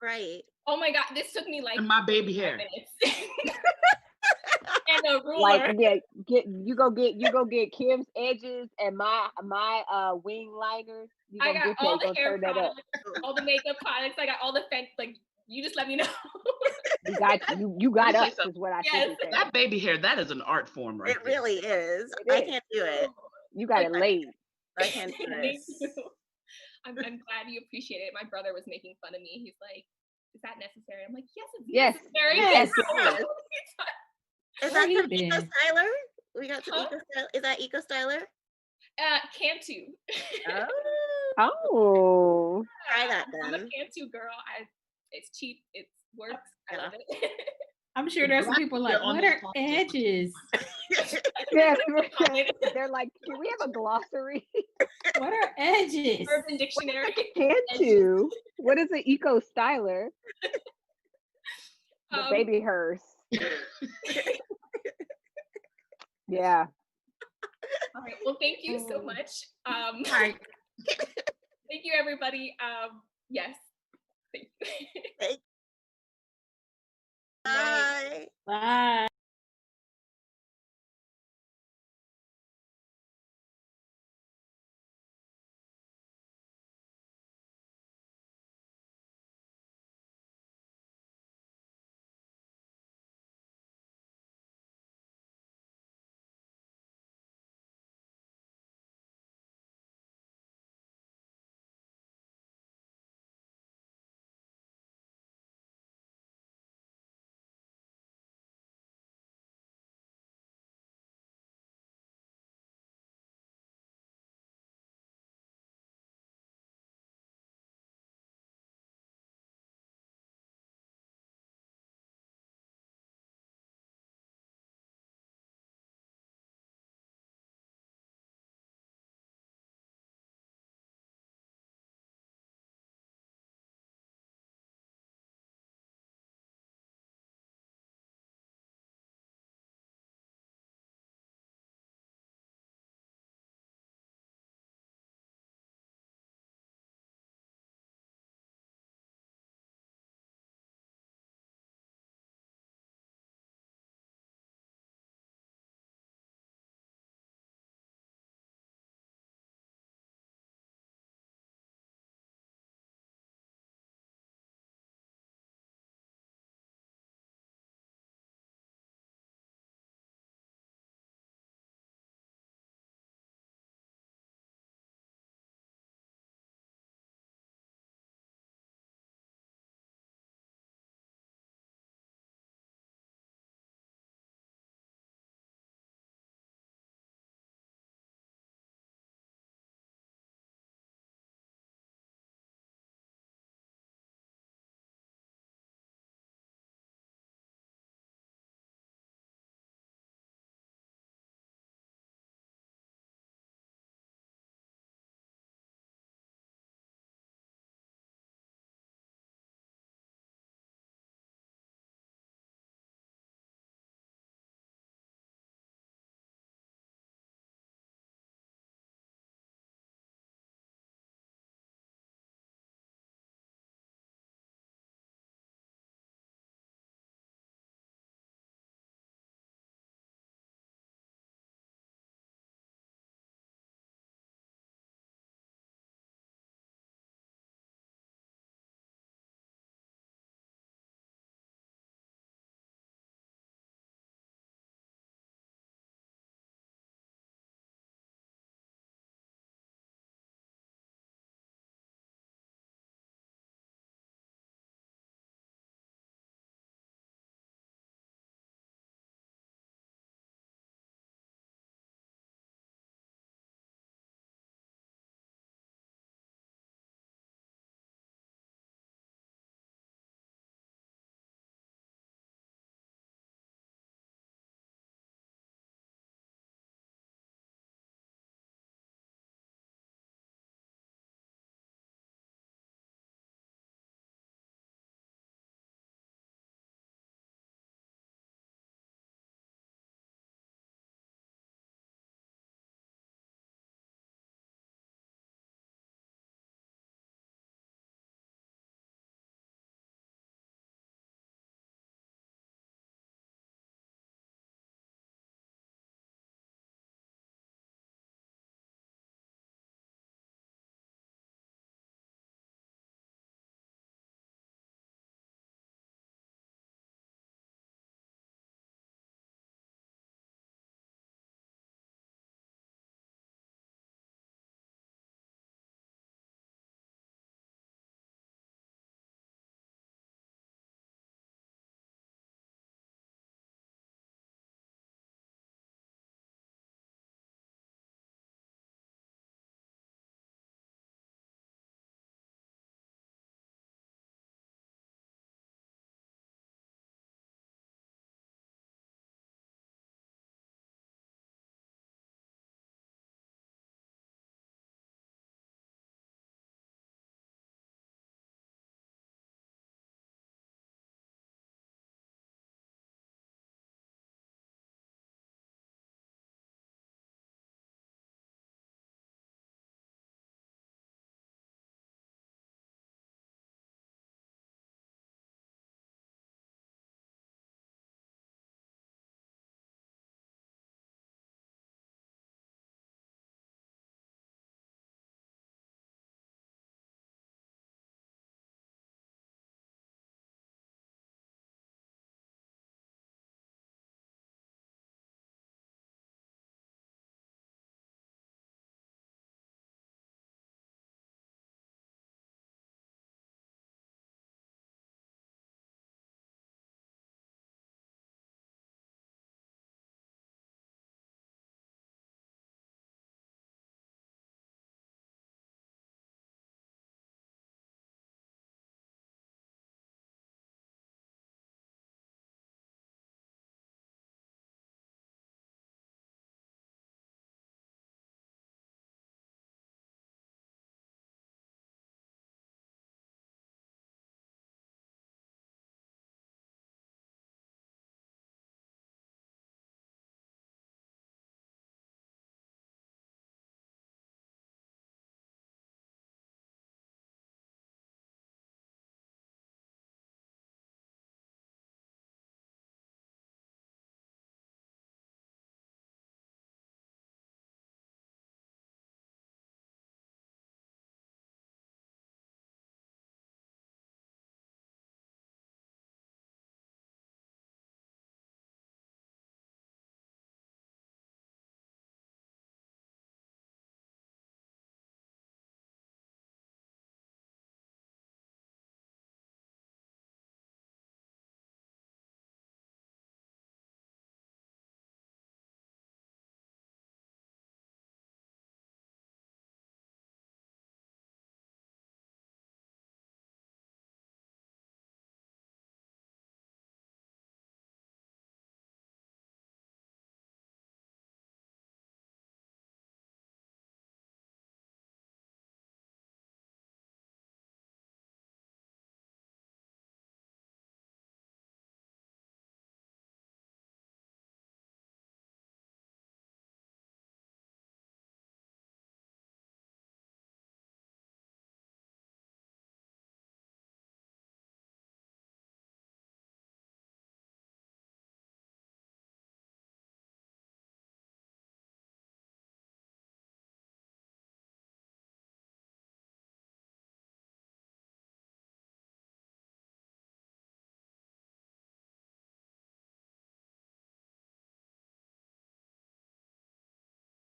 Right. Oh my God, this took me like and my baby hair. And a ruler. Like, yeah, you go get Kim's edges and my wing liners. I got all the hair products, all the makeup products. I got all the you just let me know. You got us is what I think. That baby hair, that is an art form, right? It really is. I can't do it. You got it laid. I can't do it. I'm glad you appreciate it. My brother was making fun of me. He's like, "Is that necessary?" I'm like, "Yes, it's necessary." Yes. Is that from Eco Styler? We got some Eco Styler. Is that Eco Styler? Cantu. Oh. Try that then. I'm a Cantu girl. It's cheap. It works. I love it. I'm sure there's some people like, what are edges? Yes, they're like, can we have a glossary? What are edges? Urban Dictionary. Cantu. What is an eco styler? The baby hearse. Yeah. All right. Well, thank you so much. Hi. Thank you, everybody. Yes. Thank you. Bye. Bye.